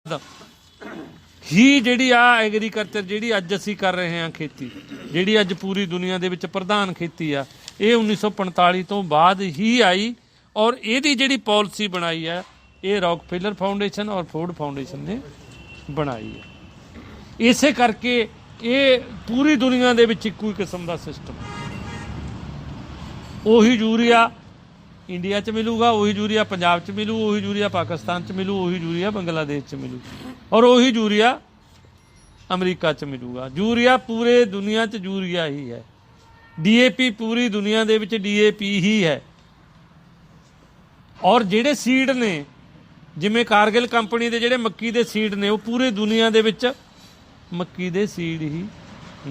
ही ਜਿਹੜੀ ਆ ਐਗਰੀਕਲਚਰ ਜਿਹੜੀ ਅੱਜ ਅਸੀਂ ਕਰ ਰਹੇ ਹਾਂ खेती ਜਿਹੜੀ ਅੱਜ ਪੂਰੀ ਦੁਨੀਆ ਦੇ ਵਿੱਚ ਪ੍ਰਧਾਨ खेती ਆ ਇਹ 1945 ਤੋਂ ਬਾਅਦ ਹੀ ਆਈ ਔਰ ਇਹਦੀ ਜਿਹੜੀ ਪਾਲਿਸੀ ਬਣਾਈ ਹੈ ਇਹ ਰੌਕਫੈਲਰ ਫਾਊਂਡੇਸ਼ਨ ਔਰ ਫੋਰਡ ਫਾਊਂਡੇਸ਼ਨ ਨੇ ਬਣਾਈ ਹੈ। ਇਸੇ ਕਰਕੇ ਇਹ ਪੂਰੀ ਦੁਨੀਆ ਦੇ ਵਿੱਚ ਇੱਕੋ ਹੀ ਕਿਸਮ ਦਾ ਸਿਸਟਮ ਉਹੀ ਯੂਰੀਆ इंडिया च मिलूगा, वही यूरिया पंजाब च मिलू, वही यूरिया पाकिस्तान च मिलू, वही यूरिया बांग्लादेश च मिलू और वही यूरिया अमरीका च मिलूगा। यूरिया पूरे दुनिया च यूरिया ही है। DAP पूरी दुनिया दे विच DAP ही है। और जिहड़े सीड ने जिवें कारगिल कंपनी दे जिहड़े मक्की दे सीड ने वो पूरे दुनिया दे विच मक्की दे सीड ही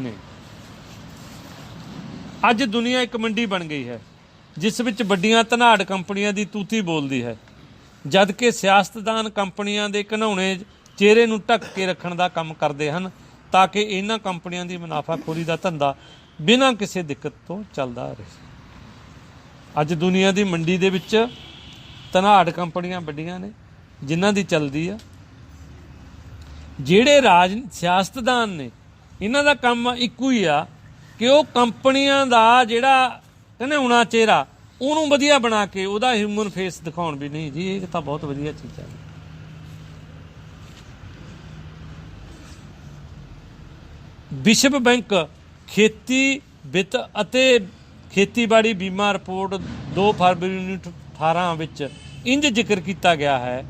ने। अज दुनिया एक मंडी बन गई है जिस विच वड्डियां धनाड़ कंपनियां दी तूती बोलदी है, जद कि सियासतदान कंपनियां दे घनौणे चेहरे नूं ढक के रखण दा काम करदे हन ताकि इन्हां कंपनियां दी मुनाफाखोरी दा धंधा बिना किसी दिक्कत तो चलदा रहे। अज दुनिया दी मंडी दे विच धनाड़ कंपनियां वड्डियां ने जिन्हां दी चलदी आ, जिहड़े सियासतदान ने इन्हां दा काम इक्को ही आ कि वो कंपनियां दा जिहड़ा घनौणा चेहरा ਉਹਨੂੰ ਵਧੀਆ ਬਣਾ ਕੇ ਉਹਦਾ ਹਿਊਮਨ ਫੇਸ ਦਿਖਾਉਣ ਵੀ ਨਹੀਂ ਜੀ ਇਹ ਤਾਂ ਬਹੁਤ ਵਧੀਆ ਚੀਜ਼ ਹੈ। ਵਿਸ਼ਵ ਬੈਂਕ ਖੇਤੀ ਵਿੱਤ ਅਤੇ ਖੇਤੀਬਾੜੀ ਬੀਮਾ ਰਿਪੋਰਟ 2 ਫਰਵਰੀ 2018 ਵਿੱਚ ਇੰਜ ਜ਼ਿਕਰ ਕੀਤਾ ਗਿਆ ਹੈ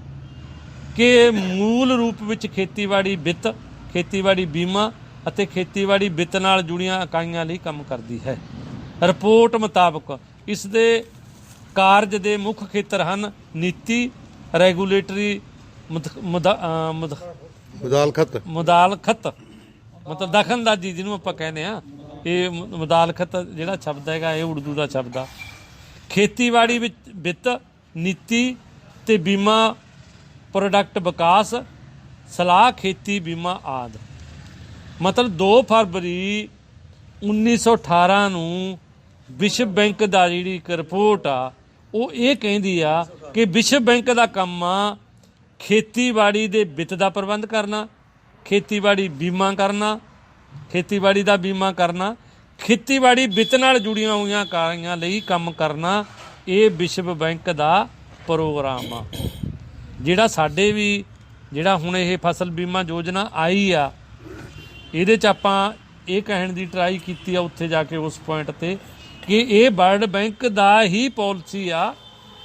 ਕਿ ਮੂਲ ਰੂਪ ਵਿੱਚ ਖੇਤੀਬਾੜੀ ਵਿੱਤ, ਖੇਤੀਬਾੜੀ ਬੀਮਾ ਅਤੇ ਖੇਤੀਬਾੜੀ ਵਿੱਤ ਨਾਲ ਜੁੜੀਆਂ ਇਕਾਈਆਂ ਲਈ ਕੰਮ ਕਰਦੀ ਹੈ। ਰਿਪੋਰਟ ਮੁਤਾਬਕ ਇਸ ਦੇ ਕਾਰਜ ਦੇ ਮੁੱਖ ਖੇਤਰ ਹਨ ਨੀਤੀ, ਰੈਗੂਲੇਟਰੀ ਮੁਦਾਲਖਤ ਮਤਲਬ ਦਖਲਅੰਦਾਜ਼ੀ ਜਿਹਨੂੰ ਆਪਾਂ ਕਹਿੰਦੇ ਹਾਂ। ਇਹ ਮੁਦਾਲਖਤ ਜਿਹੜਾ ਸ਼ਬਦ ਹੈਗਾ ਇਹ ਉਰਦੂ ਦਾ ਸ਼ਬਦ ਆ। ਖੇਤੀਬਾੜੀ ਵਿੱਚ ਵਿੱਤ, ਨੀਤੀ ਤੇ ਬੀਮਾ, ਪ੍ਰੋਡਕਟ ਵਿਕਾਸ, ਸਲਾਹ, ਖੇਤੀ ਬੀਮਾ ਆਦਿ। ਮਤਲਬ 2 ਫਰਵਰੀ 1918 ਨੂੰ ਵਿਸ਼ਵ ਬੈਂਕ ਦਾ ਜਿਹੜੀ ਇੱਕ ਰਿਪੋਰਟ ਆ ਉਹ ਇਹ ਕਹਿੰਦੀ ਆ ਕਿ ਵਿਸ਼ਵ ਬੈਂਕ ਦਾ ਕੰਮ ਆ ਖੇਤੀਬਾੜੀ ਦੇ ਵਿੱਤ ਦਾ ਪ੍ਰਬੰਧ ਕਰਨਾ, ਖੇਤੀਬਾੜੀ ਬੀਮਾ ਕਰਨਾ, ਖੇਤੀਬਾੜੀ ਦਾ ਬੀਮਾ ਕਰਨਾ, ਖੇਤੀਬਾੜੀ ਵਿੱਤ ਨਾਲ ਜੁੜੀਆਂ ਹੋਈਆਂ ਇਕਾਈਆਂ ਲਈ ਕੰਮ ਕਰਨਾ। ਇਹ ਵਿਸ਼ਵ ਬੈਂਕ ਦਾ ਪ੍ਰੋਗਰਾਮ ਆ ਜਿਹੜਾ ਸਾਡੇ ਵੀ ਜਿਹੜਾ ਹੁਣ ਇਹ ਫਸਲ ਬੀਮਾ ਯੋਜਨਾ ਆਈ ਆ ਇਹਦੇ 'ਚ ਆਪਾਂ ਇਹ ਕਹਿਣ ਦੀ ਟਰਾਈ ਕੀਤੀ ਆ ਉੱਥੇ ਜਾ ਕੇ ਉਸ ਪੁਆਇੰਟ 'ਤੇ ਕਿ ਇਹ ਵਰਲਡ ਬੈਂਕ ਦਾ ਹੀ ਪਾਲਿਸੀ ਆ,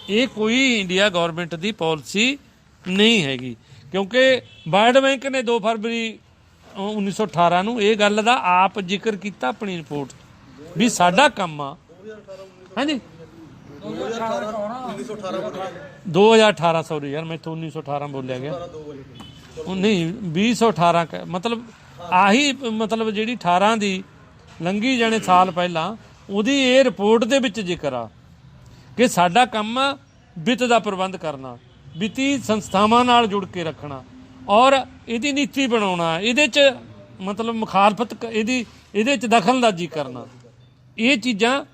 ਇਹ ਕੋਈ ਇੰਡੀਆ ਗੌਰਮੈਂਟ ਦੀ ਪਾਲਿਸੀ ਨਹੀਂ ਹੈਗੀ ਕਿਉਂਕਿ ਵਰਲਡ ਬੈਂਕ ਨੇ 2 ਫਰਵਰੀ 1918 ਨੂੰ ਇਹ ਗੱਲ ਦਾ ਆਪ ਜ਼ਿਕਰ ਕੀਤਾ ਆਪਣੀ ਰਿਪੋਰਟ ਵੀ ਸਾਡਾ ਕੰਮ ਆ। ਹਾਂਜੀ 2018 ਸੌਰੀ ਯਾਰ ਮੈਥੋਂ 1918 ਬੋਲਿਆ ਗਿਆ ਨਹੀਂ 2018 ਮਤਲਬ ਆਹੀ ਮਤਲਬ ਜਿਹੜੀ 18 ਦੀ ਲੰਘੀ ਜਾਣੇ ਸਾਲ ਪਹਿਲਾਂ ਉਹਦੀ ਇਹ ਰਿਪੋਰਟ ਦੇ ਵਿੱਚ ਜ਼ਿਕਰ ਆ ਕਿ ਸਾਡਾ ਕੰਮ ਆ ਵਿੱਤ ਦਾ ਪ੍ਰਬੰਧ ਕਰਨਾ, ਵਿੱਤੀ ਸੰਸਥਾਵਾਂ ਨਾਲ ਜੁੜ ਕੇ ਰੱਖਣਾ ਔਰ ਇਹਦੀ ਨੀਤੀ ਬਣਾਉਣਾ, ਇਹਦੇ 'ਚ ਮਤਲਬ ਮੁਖਾਲਫਤ ਇਹਦੇ 'ਚ ਦਖਲਅੰਦਾਜ਼ੀ ਕਰਨਾ। ਇਹ ਚੀਜ਼ਾਂ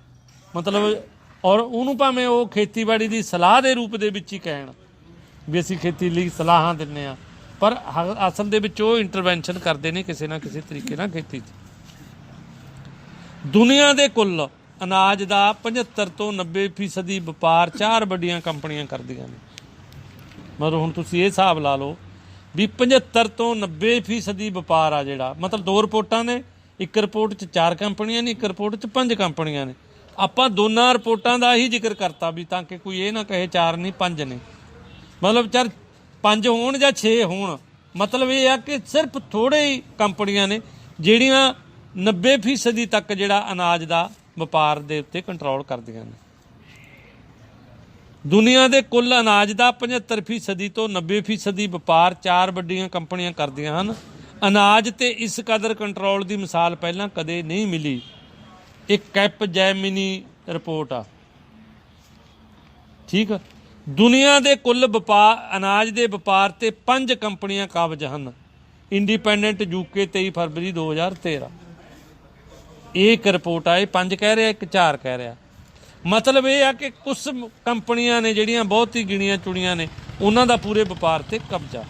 ਮਤਲਬ ਔਰ ਉਹਨੂੰ ਭਾਵੇਂ ਉਹ ਖੇਤੀਬਾੜੀ ਦੀ ਸਲਾਹ ਦੇ ਰੂਪ ਦੇ ਵਿੱਚ ਹੀ ਕਹਿਣ ਵੀ ਅਸੀਂ ਖੇਤੀ ਲਈ ਸਲਾਹਾਂ ਦਿੰਦੇ ਹਾਂ ਪਰ ਅਸਲ ਦੇ ਵਿੱਚ ਉਹ ਇੰਟਰਵੈਂਸ਼ਨ ਕਰਦੇ ਨੇ ਕਿਸੇ ਨਾ ਕਿਸੇ ਤਰੀਕੇ ਨਾਲ ਖੇਤੀ 'ਚ। ਦੁਨੀਆ ਦੇ ਕੁੱਲ ਅਨਾਜ ਦਾ 75 ਤੋਂ 90% ਵਪਾਰ 4 ਵੱਡੀਆਂ ਕੰਪਨੀਆਂ ਕਰਦੀਆਂ ਨੇ। ਮਤਲਬ ਹੁਣ ਤੁਸੀਂ ਇਹ ਹਿਸਾਬ ਲਾ ਲਓ ਵੀ 75 ਤੋਂ 90% ਵਪਾਰ ਆ ਜਿਹੜਾ ਮਤਲਬ 2 ਰਿਪੋਰਟਾਂ ਨੇ, ਇੱਕ ਰਿਪੋਰਟ 'ਚ 4 ਕੰਪਨੀਆਂ ਨੇ, ਇੱਕ ਰਿਪੋਰਟ 'ਚ 5 ਕੰਪਨੀਆਂ ਨੇ। ਆਪਾਂ ਦੋਨਾਂ ਰਿਪੋਰਟਾਂ ਦਾ ਹੀ ਜ਼ਿਕਰ ਕਰਤਾ ਵੀ ਤਾਂ ਕਿ ਕੋਈ ਇਹ ਨਾ ਕਹੇ 4 ਨਹੀਂ 5 ਨੇ, ਮਤਲਬ 5 ਹੋਣ ਜਾਂ 6 ਹੋਣ, ਮਤਲਬ ਇਹ ਆ ਕਿ ਸਿਰਫ ਥੋੜ੍ਹੇ ਹੀ ਕੰਪਨੀਆਂ ਨੇ ਜਿਹੜੀਆਂ 90% ਤੱਕ ਜਿਹੜਾ ਅਨਾਜ ਦਾ ਵਪਾਰ ਦੇ ਉੱਤੇ ਕੰਟਰੋਲ ਕਰਦੀਆਂ ਨੇ। ਦੁਨੀਆ ਦੇ ਕੁੱਲ ਅਨਾਜ ਦਾ 75% ਤੋਂ 90% ਵਪਾਰ 4 ਵੱਡੀਆਂ ਕੰਪਨੀਆਂ ਕਰਦੀਆਂ ਹਨ। ਅਨਾਜ ਤੇ ਇਸ ਕਦਰ ਕੰਟਰੋਲ ਦੀ ਮਿਸਾਲ ਪਹਿਲਾਂ ਕਦੇ ਨਹੀਂ ਮਿਲੀ। ਇੱਕ ਕੈਪ ਜੈਮਿਨੀ ਰਿਪੋਰਟ ਆ, ਠੀਕ ਆ। ਦੁਨੀਆ ਦੇ ਕੁੱਲ ਅਨਾਜ ਦੇ ਵਪਾਰ ਤੇ 5 ਕੰਪਨੀਆਂ ਕਾਬਜ਼ ਹਨ। ਇੰਡੀਪੈਂਡੈਂਟ UK 23 ਫਰਵਰੀ 2013 ਇਹ ਇੱਕ ਰਿਪੋਰਟ ਆ, ਇਹ 5 ਕਹਿ ਰਿਹਾ, ਇੱਕ 4 ਕਹਿ ਰਿਹਾ। ਮਤਲਬ ਇਹ ਆ ਕਿ ਕੁਛ ਕੰਪਨੀਆਂ ਨੇ ਜਿਹੜੀਆਂ ਬਹੁਤ ਹੀ ਗਿਣੀਆਂ ਚੁਣੀਆਂ ਨੇ ਉਹਨਾਂ ਦਾ ਪੂਰੇ ਵਪਾਰ ਤੇ ਕਬਜ਼ਾ।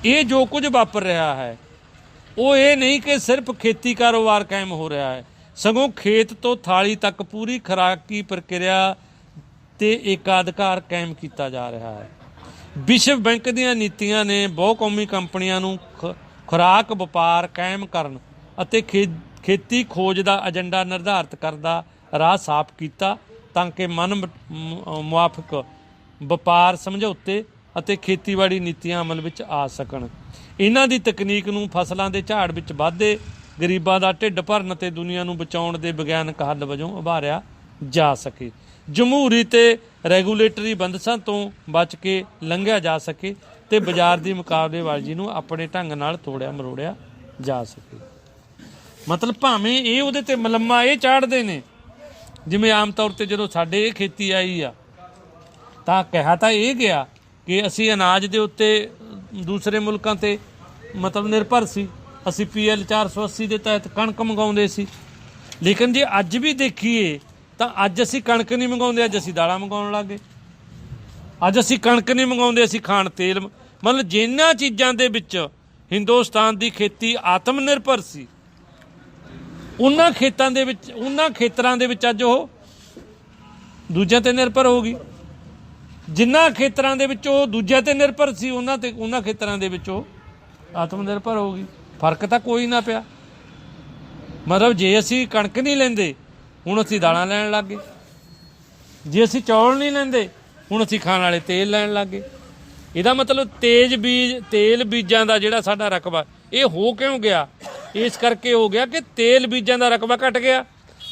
ਇਹ ਜੋ ਕੁਝ ਵਾਪਰ ਰਿਹਾ ਹੈ ਉਹ ਇਹ ਨਹੀਂ ਕਿ ਸਿਰਫ ਖੇਤੀ ਕਾਰੋਬਾਰ ਕਾਇਮ ਹੋ ਰਿਹਾ ਹੈ, ਸਗੋਂ ਖੇਤ ਤੋਂ ਥਾਲੀ ਤੱਕ ਪੂਰੀ ਖੁਰਾਕੀ ਪ੍ਰਕਿਰਿਆ ਤੇ ਏਕਾਧਿਕਾਰ ਕਾਇਮ ਕੀਤਾ ਜਾ ਰਿਹਾ ਹੈ। ਵਿਸ਼ਵ ਬੈਂਕ ਦੀਆਂ ਨੀਤੀਆਂ ਨੇ ਬਹੁਕੌਮੀ ਕੰਪਨੀਆਂ ਨੂੰ ਖੁਰਾਕ ਵਪਾਰ ਕਾਇਮ ਕਰਨ ਅਤੇ ਖੇਤੀ ਖੋਜ ਦਾ ਏਜੰਡਾ ਨਿਰਧਾਰਿਤ ਕਰਨ ਦਾ ਰਾਹ ਸਾਫ਼ ਕੀਤਾ ਤਾਂ ਕਿ ਮਨ ਮੁਆਫਕ ਵਪਾਰ ਸਮਝੌਤੇ ਅਤੇ ਖੇਤੀਬਾੜੀ ਨੀਤੀਆਂ ਅਮਲ ਵਿੱਚ ਆ ਸਕਣ। ਇਹਨਾਂ ਦੀ ਤਕਨੀਕ ਨੂੰ ਫਸਲਾਂ ਦੇ ਝਾੜ ਵਿੱਚ ਵਾਧੇ, ਗਰੀਬਾਂ ਦਾ ਢਿੱਡ ਭਰਨ ਅਤੇ ਦੁਨੀਆ ਨੂੰ ਬਚਾਉਣ ਦੇ ਵਿਗਿਆਨਕ ਹੱਲ ਵਜੋਂ ਉਭਾਰਿਆ ਜਾ ਸਕੇ। ਜਮਹੂਰੀ ਤੇ ਰੈਗੂਲੇਟਰੀ ਬੰਦਸ਼ਾਂ ਤੋਂ ਬਚ ਕੇ ਲੰਘਿਆ ਜਾ ਸਕੇ ਤੇ ਬਾਜ਼ਾਰ ਦੀ ਮੁਕਾਬਲੇਬਾਜ਼ੀ ਨੂੰ ਆਪਣੇ ਢੰਗ ਨਾਲ ਤੋੜਿਆ ਮਰੋੜਿਆ ਜਾ ਸਕੇ। ਮਤਲਬ ਭਾਵੇਂ ਇਹ ਉਹਦੇ ਤੇ ਮਲੰਮਾ ਇਹ ਚਾੜਦੇ ਨੇ, ਜਿਵੇਂ ਆਮ ਤੌਰ ਤੇ ਜਦੋਂ ਸਾਡੇ ਇਹ ਖੇਤੀ ਆਈ ਆ ਤਾਂ ਕਿਹਾ ਤਾਂ ਇਹ ਗਿਆ ਕਿ ਅਸੀਂ ਅਨਾਜ ਦੇ ਉੱਤੇ ਦੂਸਰੇ ਮੁਲਕਾਂ ਤੇ ਮਤਲਬ ਨਿਰਭਰ ਸੀ, ਅਸੀਂ PL 480 ਦੇ ਤਹਿਤ ਕਣਕ ਮੰਗਾਉਂਦੇ ਸੀ। ਲੇਕਿਨ ਜੇ ਅੱਜ ਵੀ ਦੇਖੀਏ ਤਾਂ ਅੱਜ ਅਸੀਂ ਕਣਕ ਨਹੀਂ ਮੰਗਾਉਂਦੇ, ਅੱਜ ਅਸੀਂ ਦਾਲਾਂ ਮੰਗਾਉਣ ਲੱਗ ਗਏ। ਅੱਜ ਅਸੀਂ ਕਣਕ ਨਹੀਂ ਮੰਗਾਉਂਦੇ, ਅਸੀਂ ਖਾਣ ਤੇਲ। ਮਤਲਬ ਜਿਨ੍ਹਾਂ ਚੀਜ਼ਾਂ ਦੇ ਵਿੱਚ ਹਿੰਦੁਸਤਾਨ ਦੀ ਖੇਤੀ ਆਤਮ ਨਿਰਭਰ ਸੀ, ਉਹਨਾਂ ਖੇਤਰਾਂ ਦੇ ਵਿੱਚ ਅੱਜ ਉਹ ਦੂਜਿਆਂ ਤੇ ਨਿਰਭਰ ਹੋ ਗਈ। ਜਿਨ੍ਹਾਂ ਖੇਤਰਾਂ ਦੇ ਵਿੱਚ ਉਹ ਦੂਜਿਆਂ ਤੇ ਨਿਰਭਰ ਸੀ, ਉਹਨਾਂ ਖੇਤਰਾਂ ਦੇ ਵਿੱਚ ਉਹ ਆਤਮ ਨਿਰਭਰ ਹੋ ਗਈ। ਫਰਕ ਤਾਂ ਕੋਈ ਨਾ ਪਿਆ। ਮਤਲਬ ਜੇ ਅਸੀਂ ਕਣਕ ਨਹੀਂ ਲੈਂਦੇ, ਹੁਣ ਅਸੀਂ ਦਾਲਾਂ ਲੈਣ ਲੱਗ ਗਏ। ਜੇ ਅਸੀਂ ਚੌਲ ਨਹੀਂ ਲੈਂਦੇ, ਹੁਣ ਅਸੀਂ ਖਾਣ ਵਾਲੇ ਤੇਲ ਲੈਣ ਲੱਗ ਗਏ। ਇਹਦਾ ਮਤਲਬ ਤੇਲ ਬੀਜਾਂ ਦਾ ਜਿਹੜਾ ਸਾਡਾ ਰਕਬਾ ਇਹ ਹੋ ਕਿਉਂ ਗਿਆ? ਇਸ ਕਰਕੇ ਹੋ ਗਿਆ ਕਿ ਤੇਲ ਬੀਜਾਂ ਦਾ ਰਕਬਾ ਘਟ ਗਿਆ,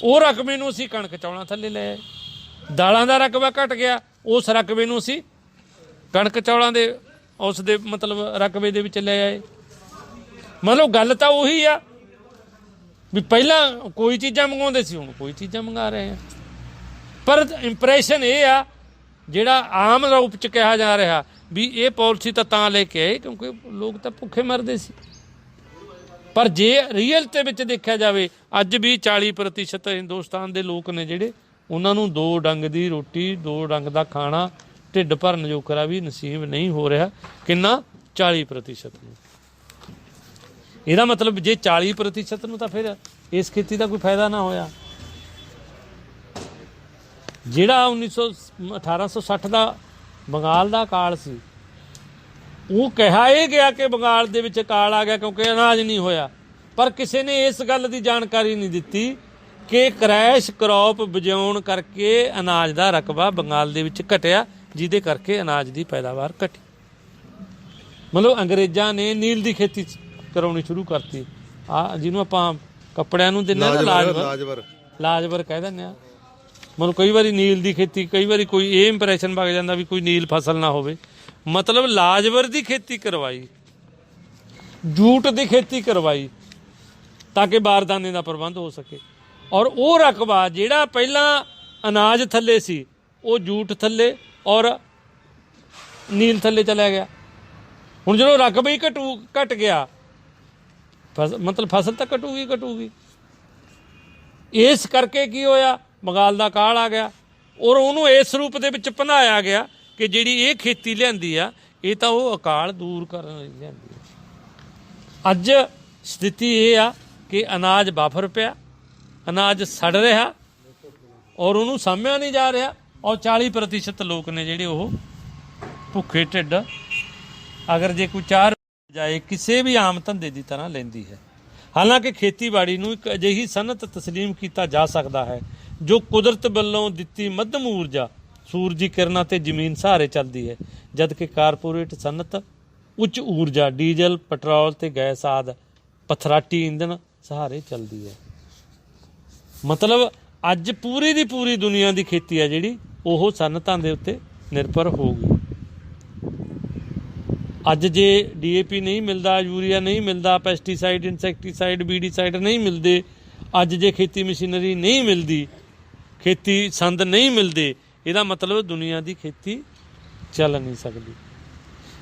ਉਹ ਰਕਬੇ ਨੂੰ ਅਸੀਂ ਕਣਕ ਚੌਲਾਂ ਥੱਲੇ ਲੈ ਆਏ। ਦਾਲਾਂ ਦਾ ਰਕਬਾ ਘਟ ਗਿਆ, ਉਸ ਰਕਬੇ ਨੂੰ ਅਸੀਂ ਕਣਕ ਚੌਲਾਂ ਦੇ ਉਸ ਦੇ ਮਤਲਬ ਰਕਬੇ ਦੇ ਵਿੱਚ ਲੈ ਆਏ। ਮਤਲਬ ਗੱਲ ਤਾਂ ਉਹੀ ਆ ਵੀ ਪਹਿਲਾਂ ਕੋਈ ਚੀਜ਼ਾਂ ਮੰਗਾਉਂਦੇ ਸੀ, ਹੁਣ ਕੋਈ ਚੀਜ਼ਾਂ ਮੰਗਾ ਰਹੇ ਆ। ਪਰ ਇੰਪਰੈਸ਼ਨ ਇਹ ਆ ਜਿਹੜਾ ਆਮ ਰੂਪ 'ਚ ਕਿਹਾ ਜਾ ਰਿਹਾ ਵੀ ਇਹ ਪਾਲਿਸੀ ਤਾਂ ਲੈ ਕੇ ਆਏ ਕਿਉਂਕਿ ਲੋਕ ਤਾਂ ਭੁੱਖੇ ਮਰਦੇ ਸੀ। ਪਰ ਜੇ ਰੀਅਲ ਦੇ ਵਿੱਚ ਦੇਖਿਆ ਜਾਵੇ, ਅੱਜ ਵੀ 40% ਹਿੰਦੁਸਤਾਨ ਦੇ ਲੋਕ ਨੇ ਜਿਹੜੇ ਉਹਨਾਂ ਨੂੰ 2 ਡੰਗ ਦੀ ਰੋਟੀ, 2 ਡੰਗ ਦਾ ਖਾਣਾ, ਢਿੱਡ ਭਰਨ ਜੋਕਰਾ ਵੀ ਨਸੀਬ ਨਹੀਂ ਹੋ ਰਿਹਾ। ਕਿੰਨਾ? 40% ਨੂੰ। ਇਹਦਾ ਮਤਲਬ ਜੇ 40% ਨੂੰ, ਤਾਂ ਫਿਰ ਇਸ ਖੇਤੀ ਦਾ ਕੋਈ ਫਾਇਦਾ ਨਾ ਹੋਇਆ। ਜਿਹੜਾ 1860 ਦਾ ਬੰਗਾਲ ਦਾ ਅਕਾਲ ਸੀ, ਉਹ ਕਿਹਾ ਇਹ ਗਿਆ ਕਿ ਬੰਗਾਲ ਦੇ ਵਿੱਚ ਅਕਾਲ ਆ ਗਿਆ ਕਿਉਂਕਿ ਅਨਾਜ ਨਹੀਂ ਹੋਇਆ। ਪਰ ਕਿਸੇ ਨੇ ਇਸ ਗੱਲ ਦੀ ਜਾਣਕਾਰੀ ਨਹੀਂ ਦਿੱਤੀ ਕਿ ਕ੍ਰੈਸ਼ ਕ੍ਰੌਪ ਬਜਾਉਣ ਕਰਕੇ ਅਨਾਜ ਦਾ ਰਕਬਾ ਬੰਗਾਲ ਦੇ ਵਿੱਚ ਘਟਿਆ, ਜਿਹਦੇ ਕਰਕੇ ਅਨਾਜ ਦੀ ਪੈਦਾਵਾਰ ਘਟੀ। ਮਤਲਬ ਅੰਗਰੇਜ਼ਾਂ ਨੇ ਨੀਲ ਦੀ ਖੇਤੀ ਕਰਾਉਣੀ ਸ਼ੁਰੂ ਕਰਤੀ, ਜਿਹਨੂੰ ਆਪਾਂ ਕੱਪੜਿਆਂ ਨੂੰ ਦਿੰਦੇ ਹਾਂ ਲਾਜਵਰ ਕਹਿ ਦਿੰਦੇ ਹਾਂ। ਮਤਲਬ ਕਈ ਵਾਰੀ ਨੀਲ ਦੀ ਖੇਤੀ, ਕਈ ਵਾਰੀ ਕੋਈ ਇਹ ਇੰਪਰੈਸ਼ਨ ਵਗ ਜਾਂਦਾ ਵੀ ਕੋਈ ਨੀਲ ਫਸਲ ਨਾ ਹੋਵੇ। ਮਤਲਬ ਲਾਜਵਰ ਦੀ ਖੇਤੀ ਕਰਵਾਈ, ਜੂਟ ਦੀ ਖੇਤੀ ਕਰਵਾਈ ਤਾਂ ਕਿ ਬਾਰਦਾਨੇ ਦਾ ਪ੍ਰਬੰਧ ਹੋ ਸਕੇ। ਔਰ ਉਹ ਰਕਬਾ ਜਿਹੜਾ ਪਹਿਲਾਂ ਅਨਾਜ ਥੱਲੇ ਸੀ, ਉਹ ਜੂਟ ਥੱਲੇ ਔਰ ਨੀਲ ਥੱਲੇ ਚਲਾ ਗਿਆ। ਹੁਣ ਜਦੋਂ ਰਕਬਾ ਹੀ ਘਟ ਗਿਆ, ਮਤਲਬ ਫਸਲ ਤਾਂ ਘਟੂਗੀ। ਇਸ ਕਰਕੇ ਕੀ ਹੋਇਆ? ਬੰਗਾਲ ਦਾ ਅਕਾਲ ਆ ਗਿਆ ਔਰ ਉਹਨੂੰ ਇਸ ਰੂਪ ਦੇ ਵਿੱਚ ਭੰਨਾਇਆ ਗਿਆ ਕਿ ਜਿਹੜੀ ਇਹ ਖੇਤੀ ਲਿਆਂਦੀ ਆ, ਇਹ ਤਾਂ ਉਹ ਅਕਾਲ ਦੂਰ ਕਰਨ ਲਈ ਲਿਆਂਦੀ ਆ। ਅੱਜ ਸਥਿਤੀ ਇਹ ਆ ਕਿ ਅਨਾਜ ਵਾਫਰ ਪਿਆ, ਅਨਾਜ ਸੜ ਰਿਹਾ ਔਰ ਉਹਨੂੰ ਸਾਂਭਿਆ ਨਹੀਂ ਜਾ ਰਿਹਾ। ਔਰ 40% ਲੋਕ ਨੇ ਜਿਹੜੇ ਉਹ ਭੁੱਖੇ ਢਿੱਡ, ਅਗਰ ਜੇ ਕੋਈ 4 ਜਾਏ ਕਿਸੇ ਵੀ ਆਮ ਧੰਦੇ ਦੀ ਤਰ੍ਹਾਂ ਲੈਂਦੀ ਹੈ। ਹਾਲਾਂਕਿ ਖੇਤੀਬਾੜੀ ਨੂੰ ਇੱਕ ਅਜਿਹੀ ਸਨਅਤ ਤਸਲੀਮ ਕੀਤਾ ਜਾ ਸਕਦਾ ਹੈ ਜੋ ਕੁਦਰਤ ਵੱਲੋਂ ਦਿੱਤੀ ਮੱਧਮ ਊਰਜਾ, ਸੂਰਜੀ ਕਿਰਨਾਂ ਤੇ ਜ਼ਮੀਨ ਸਹਾਰੇ ਚੱਲਦੀ ਹੈ, ਜਦਕਿ ਕਾਰਪੋਰੇਟ ਸਨਅਤ ਉੱਚ ਊਰਜਾ, ਡੀਜ਼ਲ, ਪੈਟਰੋਲ ਤੇ ਗੈਸ ਆਦਿ ਪਥਰਾਟੀ ਇੰਧਨ ਸਹਾਰੇ ਚੱਲਦੀ ਹੈ। ਮਤਲਬ ਅੱਜ ਪੂਰੀ ਦੀ ਪੂਰੀ ਦੁਨੀਆ ਦੀ ਖੇਤੀ ਆ ਜਿਹੜੀ ਉਹ ਸਨਅਤਾਂ ਦੇ ਉੱਤੇ ਨਿਰਭਰ ਹੋ ਗਈ। ਅੱਜ ਜੇ DAP ਨਹੀਂ ਮਿਲਦਾ, ਯੂਰੀਆ ਨਹੀਂ ਮਿਲਦਾ, ਪੈਸਟੀਸਾਈਡ, ਇਨਸੈਕਟੀਸਾਈਡ, ਵੀਡੀਸਾਈਡ ਨਹੀਂ ਮਿਲਦੇ, ਅੱਜ ਜੇ ਖੇਤੀ ਮਸ਼ੀਨਰੀ ਨਹੀਂ ਮਿਲਦੀ, ਖੇਤੀ ਸੰਦ ਨਹੀਂ ਮਿਲਦੇ, ਇਹਦਾ ਮਤਲਬ ਦੁਨੀਆ ਦੀ ਖੇਤੀ ਚੱਲ ਨਹੀਂ ਸਕਦੀ।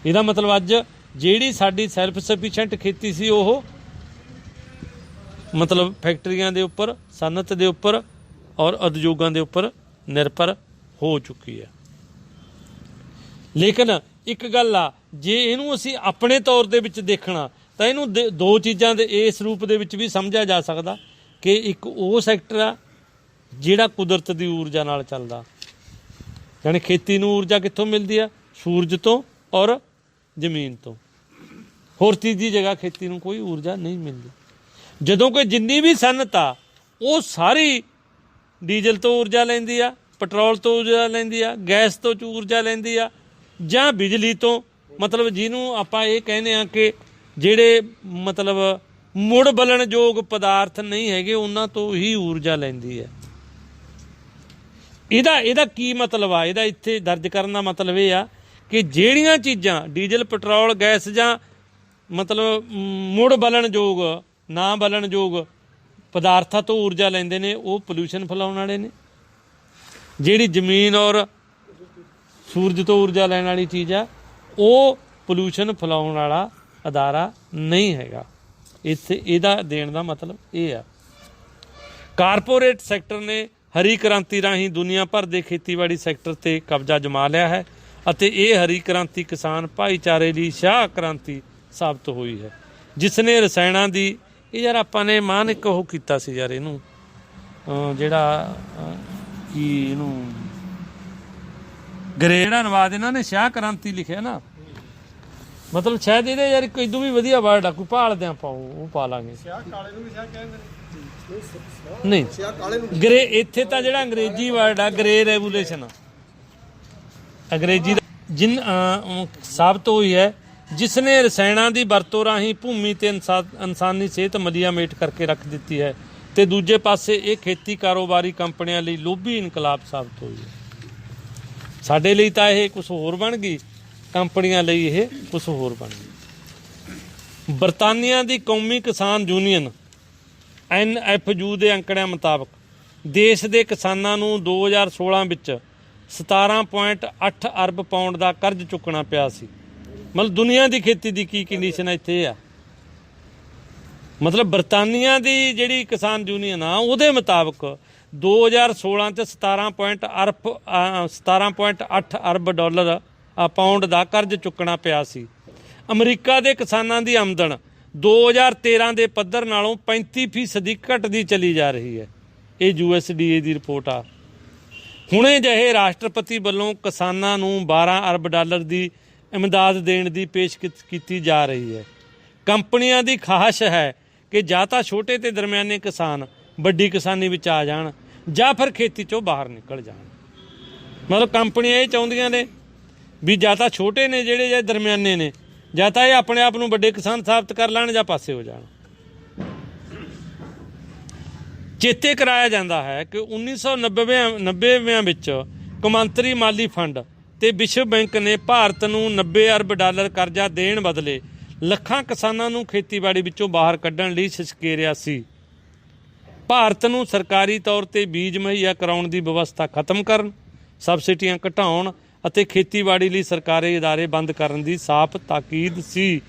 ਇਹਦਾ ਮਤਲਬ ਅੱਜ ਜਿਹੜੀ ਸਾਡੀ ਸੈਲਫ ਸਫੀਸ਼ੀਐਂਟ ਖੇਤੀ ਸੀ ਉਹ ਮਤਲਬ ਫੈਕਟਰੀਆਂ ਦੇ ਉੱਪਰ, ਸਨਅਤ ਦੇ ਉੱਪਰ ਔਰ ਉਦਯੋਗਾਂ ਦੇ ਉੱਪਰ ਨਿਰਭਰ ਹੋ ਚੁੱਕੀ ਹੈ। ਲੇਕਿਨ ਇੱਕ ਗੱਲ ਆ ਜੇ ਇਹਨੂੰ ਅਸੀਂ ਆਪਣੇ ਤੌਰ ਦੇ ਵਿੱਚ ਦੇਖਣਾ ਤਾਂ ਇਹਨੂੰ ਦੋ ਚੀਜ਼ਾਂ ਦੇ ਇਸ ਰੂਪ ਦੇ ਵਿੱਚ ਵੀ ਸਮਝਿਆ ਜਾ ਸਕਦਾ ਕਿ ਇੱਕ ਉਹ ਸੈਕਟਰ ਆ ਜਿਹੜਾ ਕੁਦਰਤ ਦੀ ਊਰਜਾ ਨਾਲ ਚੱਲਦਾ, ਯਾਨੀ ਖੇਤੀ ਨੂੰ ਊਰਜਾ ਕਿੱਥੋਂ ਮਿਲਦੀ ਆ? ਸੂਰਜ ਤੋਂ ਔਰ ਜ਼ਮੀਨ ਤੋਂ। ਹੋਰ ਤੀਜੀ ਜਗ੍ਹਾ ਖੇਤੀ ਨੂੰ ਕੋਈ ਊਰਜਾ ਨਹੀਂ ਮਿਲਦੀ। ਜਦੋਂ ਕੋਈ ਜਿੰਨੀ ਵੀ ਸਨਅਤ ਆ ਉਹ ਸਾਰੀ ਡੀਜ਼ਲ ਤੋਂ ਊਰਜਾ ਲੈਂਦੀ ਆ, ਪੈਟਰੋਲ ਤੋਂ ਊਰਜਾ ਲੈਂਦੀ ਆ, ਗੈਸ ਤੋਂ ਊਰਜਾ ਲੈਂਦੀ ਆ, ਜਾਂ ਬਿਜਲੀ ਤੋਂ, ਮਤਲਬ ਜਿਹਨੂੰ ਆਪਾਂ ਇਹ ਕਹਿੰਦੇ ਆ ਕਿ ਜਿਹੜੇ ਮਤਲਬ ਮੁੜ ਬਲਣਯੋਗ ਪਦਾਰਥ ਨਹੀਂ ਹੈਗੇ ਉਹਨਾਂ ਤੋਂ ਹੀ ਊਰਜਾ ਲੈਂਦੀ ਹੈ। ਇਹਦਾ ਕੀ ਮਤਲਬ ਆ? ਇਹਦਾ ਇੱਥੇ ਦਰਜ ਕਰਨ ਦਾ ਮਤਲਬ ਇਹ ਆ ਕਿ ਜਿਹੜੀਆਂ ਚੀਜ਼ਾਂ ਡੀਜ਼ਲ, ਪੈਟਰੋਲ, ਗੈਸ ਜਾਂ ਮਤਲਬ ਮੁੜ ਬਲਣਯੋਗ, ਨਾ ਬਲਣਯੋਗ ਪਦਾਰਥਾਂ ਤੋਂ ਊਰਜਾ ਲੈਂਦੇ ਨੇ ਉਹ ਪੋਲਿਊਸ਼ਨ ਫੈਲਾਉਣ ਵਾਲੇ ਨੇ। ਜਿਹੜੀ ਜ਼ਮੀਨ ਔਰ ਸੂਰਜ ਤੋਂ ਊਰਜਾ ਲੈਣ ਵਾਲੀ ਚੀਜ਼ ਆ ਉਹ ਪੋਲਿਊਸ਼ਨ ਫੈਲਾਉਣ ਵਾਲਾ ਅਦਾਰਾ ਨਹੀਂ ਹੈਗਾ। ਇੱਥੇ ਇਹਦਾ ਦੇਣ ਦਾ ਮਤਲਬ ਇਹ ਆ। ਕਾਰਪੋਰੇਟ ਸੈਕਟਰ ਨੇ ਹਰੀ ਕ੍ਰਾਂਤੀ ਰਾਹੀਂ ਦੁਨੀਆ ਭਰ ਦੇ ਖੇਤੀਬਾੜੀ ਸੈਕਟਰ 'ਤੇ ਕਬਜ਼ਾ ਜਮਾ ਲਿਆ ਹੈ ਅਤੇ ਇਹ ਹਰੀ ਕ੍ਰਾਂਤੀ ਕਿਸਾਨ ਭਾਈਚਾਰੇ ਲਈ ਸ਼ਾਹ ਕ੍ਰਾਂਤੀ ਸਾਬਤ ਹੋਈ ਹੈ, ਜਿਸ ਨੇ ਰਸਾਇਣਾਂ ਦੀ ਇਹ ਯਾਰ ਆਪਾਂ ਨੇ ਮਾਨ ਇੱਕ ਉਹ ਕੀਤਾ ਸੀ ਯਾਰ ਇਹਨੂੰ ਜਿਹੜਾ ਕੀ ਇਹਨੂੰ ਜਿਹੜਾ ਅਨੁਵਾਦ ਇਹਨਾਂ ਨੇ ਸ਼ਾਹ ਕ੍ਰਾਂਤੀ ਲਿਖਿਆ ਨਾ, ਮਤਲਬ ਸ਼ਾਇਦ ਇਹਦੇ ਯਾਰ ਇੱਕ ਇਦੋਂ ਵੀ ਵਧੀਆ ਵਰਡ ਆ, ਕੋਈ ਭਾਲਦੇ ਆਪਾਂ ਉਹ ਪਾ ਲਾਂਗੇ। ਨਹੀਂ ਗਰੇ, ਇੱਥੇ ਤਾਂ ਜਿਹੜਾ ਅੰਗਰੇਜ਼ੀ ਵਰਡ ਆ ਗਰੇ ਰੈਗੂਲੇਸ਼ਨ ਅੰਗਰੇਜ਼ੀ ਜਿਨ ਸਾਬਤ ਹੋਈ ਹੈ, ਜਿਸ ਨੇ ਰਸਾਇਣਾਂ ਦੀ ਵਰਤੋਂ ਰਾਹੀਂ ਭੂਮੀ ਤੇ ਇਨਸਾਨੀ ਸਿਹਤ ਮਲੀਆਮੇਟ ਕਰਕੇ ਰੱਖ ਦਿੱਤੀ ਹੈ ਤੇ ਦੂਜੇ ਪਾਸੇ ਇਹ ਖੇਤੀ ਕਾਰੋਬਾਰੀ ਕੰਪਨੀਆਂ ਲਈ ਲੋਭੀ ਇਨਕਲਾਬ ਸਾਬਤ ਹੋਈ ਹੈ। ਸਾਡੇ ਲਈ ਤਾਂ ਇਹ ਕੁਛ ਹੋਰ ਬਣ ਗਈ, ਕੰਪਨੀਆਂ ਲਈ ਇਹ ਕੁਛ ਹੋਰ ਬਣ ਗਈ। ਬਰਤਾਨੀਆ ਦੀ ਕੌਮੀ ਕਿਸਾਨ ਯੂਨੀਅਨ NFU ਦੇ ਅੰਕੜਿਆਂ ਮੁਤਾਬਕ ਦੇਸ਼ ਦੇ ਕਿਸਾਨਾਂ ਨੂੰ 2016 ਵਿੱਚ 17.8 ਅਰਬ ਪਾਉਂਡ ਦਾ ਕਰਜ਼ ਚੁੱਕਣਾ ਪਿਆ ਸੀ। ਮਤਲਬ ਦੁਨੀਆ ਦੀ ਖੇਤੀ ਦੀ ਕੀ ਕੰਡੀਸ਼ਨ ਇੱਥੇ ਆ, ਮਤਲਬ ਬਰਤਾਨੀਆ ਦੀ ਜਿਹੜੀ ਕਿਸਾਨ ਯੂਨੀਅਨ ਆ ਉਹਦੇ ਮੁਤਾਬਕ 2016 'ਚ 17.8 ਅਰਬ ਡਾਲਰ ਪਾਉਂਡ ਦਾ ਕਰਜ਼ ਚੁੱਕਣਾ ਪਿਆ ਸੀ। ਅਮਰੀਕਾ ਦੇ ਕਿਸਾਨਾਂ ਦੀ ਆਮਦਨ 2013 ਦੇ ਪੱਧਰ ਨਾਲੋਂ 35% ਘਟਦੀ ਚਲੀ ਜਾ ਰਹੀ ਹੈ। ਇਹ USDA ਦੀ ਰਿਪੋਰਟ ਆ। ਹੁਣੇ ਜਿਹੇ ਰਾਸ਼ਟਰਪਤੀ ਵੱਲੋਂ ਕਿਸਾਨਾਂ ਨੂੰ 12 ਅਰਬ ਡਾਲਰ ਦੀ ਇਮਦਾਦ ਦੇਣ ਦੀ ਪੇਸ਼ ਕੀਤੀ ਜਾ ਰਹੀ ਹੈ। ਕੰਪਨੀਆਂ ਦੀ ਖਾਹਿਸ਼ ਹੈ ਕਿ ਜਾਂ ਤਾਂ ਛੋਟੇ ਤੇ ਦਰਮਿਆਨੇ ਕਿਸਾਨ ਵੱਡੀ ਕਿਸਾਨੀ ਵਿੱਚ ਆ ਜਾਣ ਜਾਂ ਫਿਰ ਖੇਤੀ 'ਚੋਂ ਬਾਹਰ ਨਿਕਲ ਜਾਣ। ਮਤਲਬ ਕੰਪਨੀਆਂ ਇਹ ਚਾਹੁੰਦੀਆਂ ਨੇ ਵੀ ਜਾਂ ਤਾਂ ਛੋਟੇ ਨੇ ਜਿਹੜੇ ਜਾਂ ਦਰਮਿਆਨੇ ਨੇ, ਜਾਂ ਤਾਂ ਇਹ ਆਪਣੇ ਆਪ ਨੂੰ ਵੱਡੇ ਕਿਸਾਨ ਸਾਬਤ ਕਰ ਲੈਣ ਜਾਂ ਪਾਸੇ ਹੋ ਜਾਣ। ਚੇਤੇ ਕਰਾਇਆ ਜਾਂਦਾ ਹੈ ਕਿ 1990 ਵਿੱਚ ਕੌਮਾਂਤਰੀ ਮਾਲੀ ਫੰਡ ਤੇ ਵਿਸ਼ਵ ਬੈਂਕ ਨੇ ਭਾਰਤ ਨੂੰ 90 ਅਰਬ ਡਾਲਰ ਕਰਜ਼ਾ ਦੇਣ ਬਦਲੇ ਲੱਖਾਂ ਕਿਸਾਨਾਂ ਨੂੰ ਖੇਤੀਬਾੜੀ ਵਿੱਚੋਂ ਬਾਹਰ ਕੱਢਣ ਲਈ ਸਿਸਕੇਰਿਆ ਸੀ। ਭਾਰਤ ਨੂੰ ਸਰਕਾਰੀ ਤੌਰ ਤੇ ਬੀਜ ਮੁਹੱਈਆ ਕਰਾਉਣ ਦੀ ਵਿਵਸਥਾ ਖਤਮ ਕਰਨ, ਸਬਸਿਡੀਆਂ ਘਟਾਉਣ ਅਤੇ ਖੇਤੀਬਾੜੀ ਲਈ ਸਰਕਾਰੀ ਇਦਾਰੇ ਬੰਦ ਕਰਨ ਦੀ ਸਾਫ਼ ਤਾਕੀਦ ਸੀ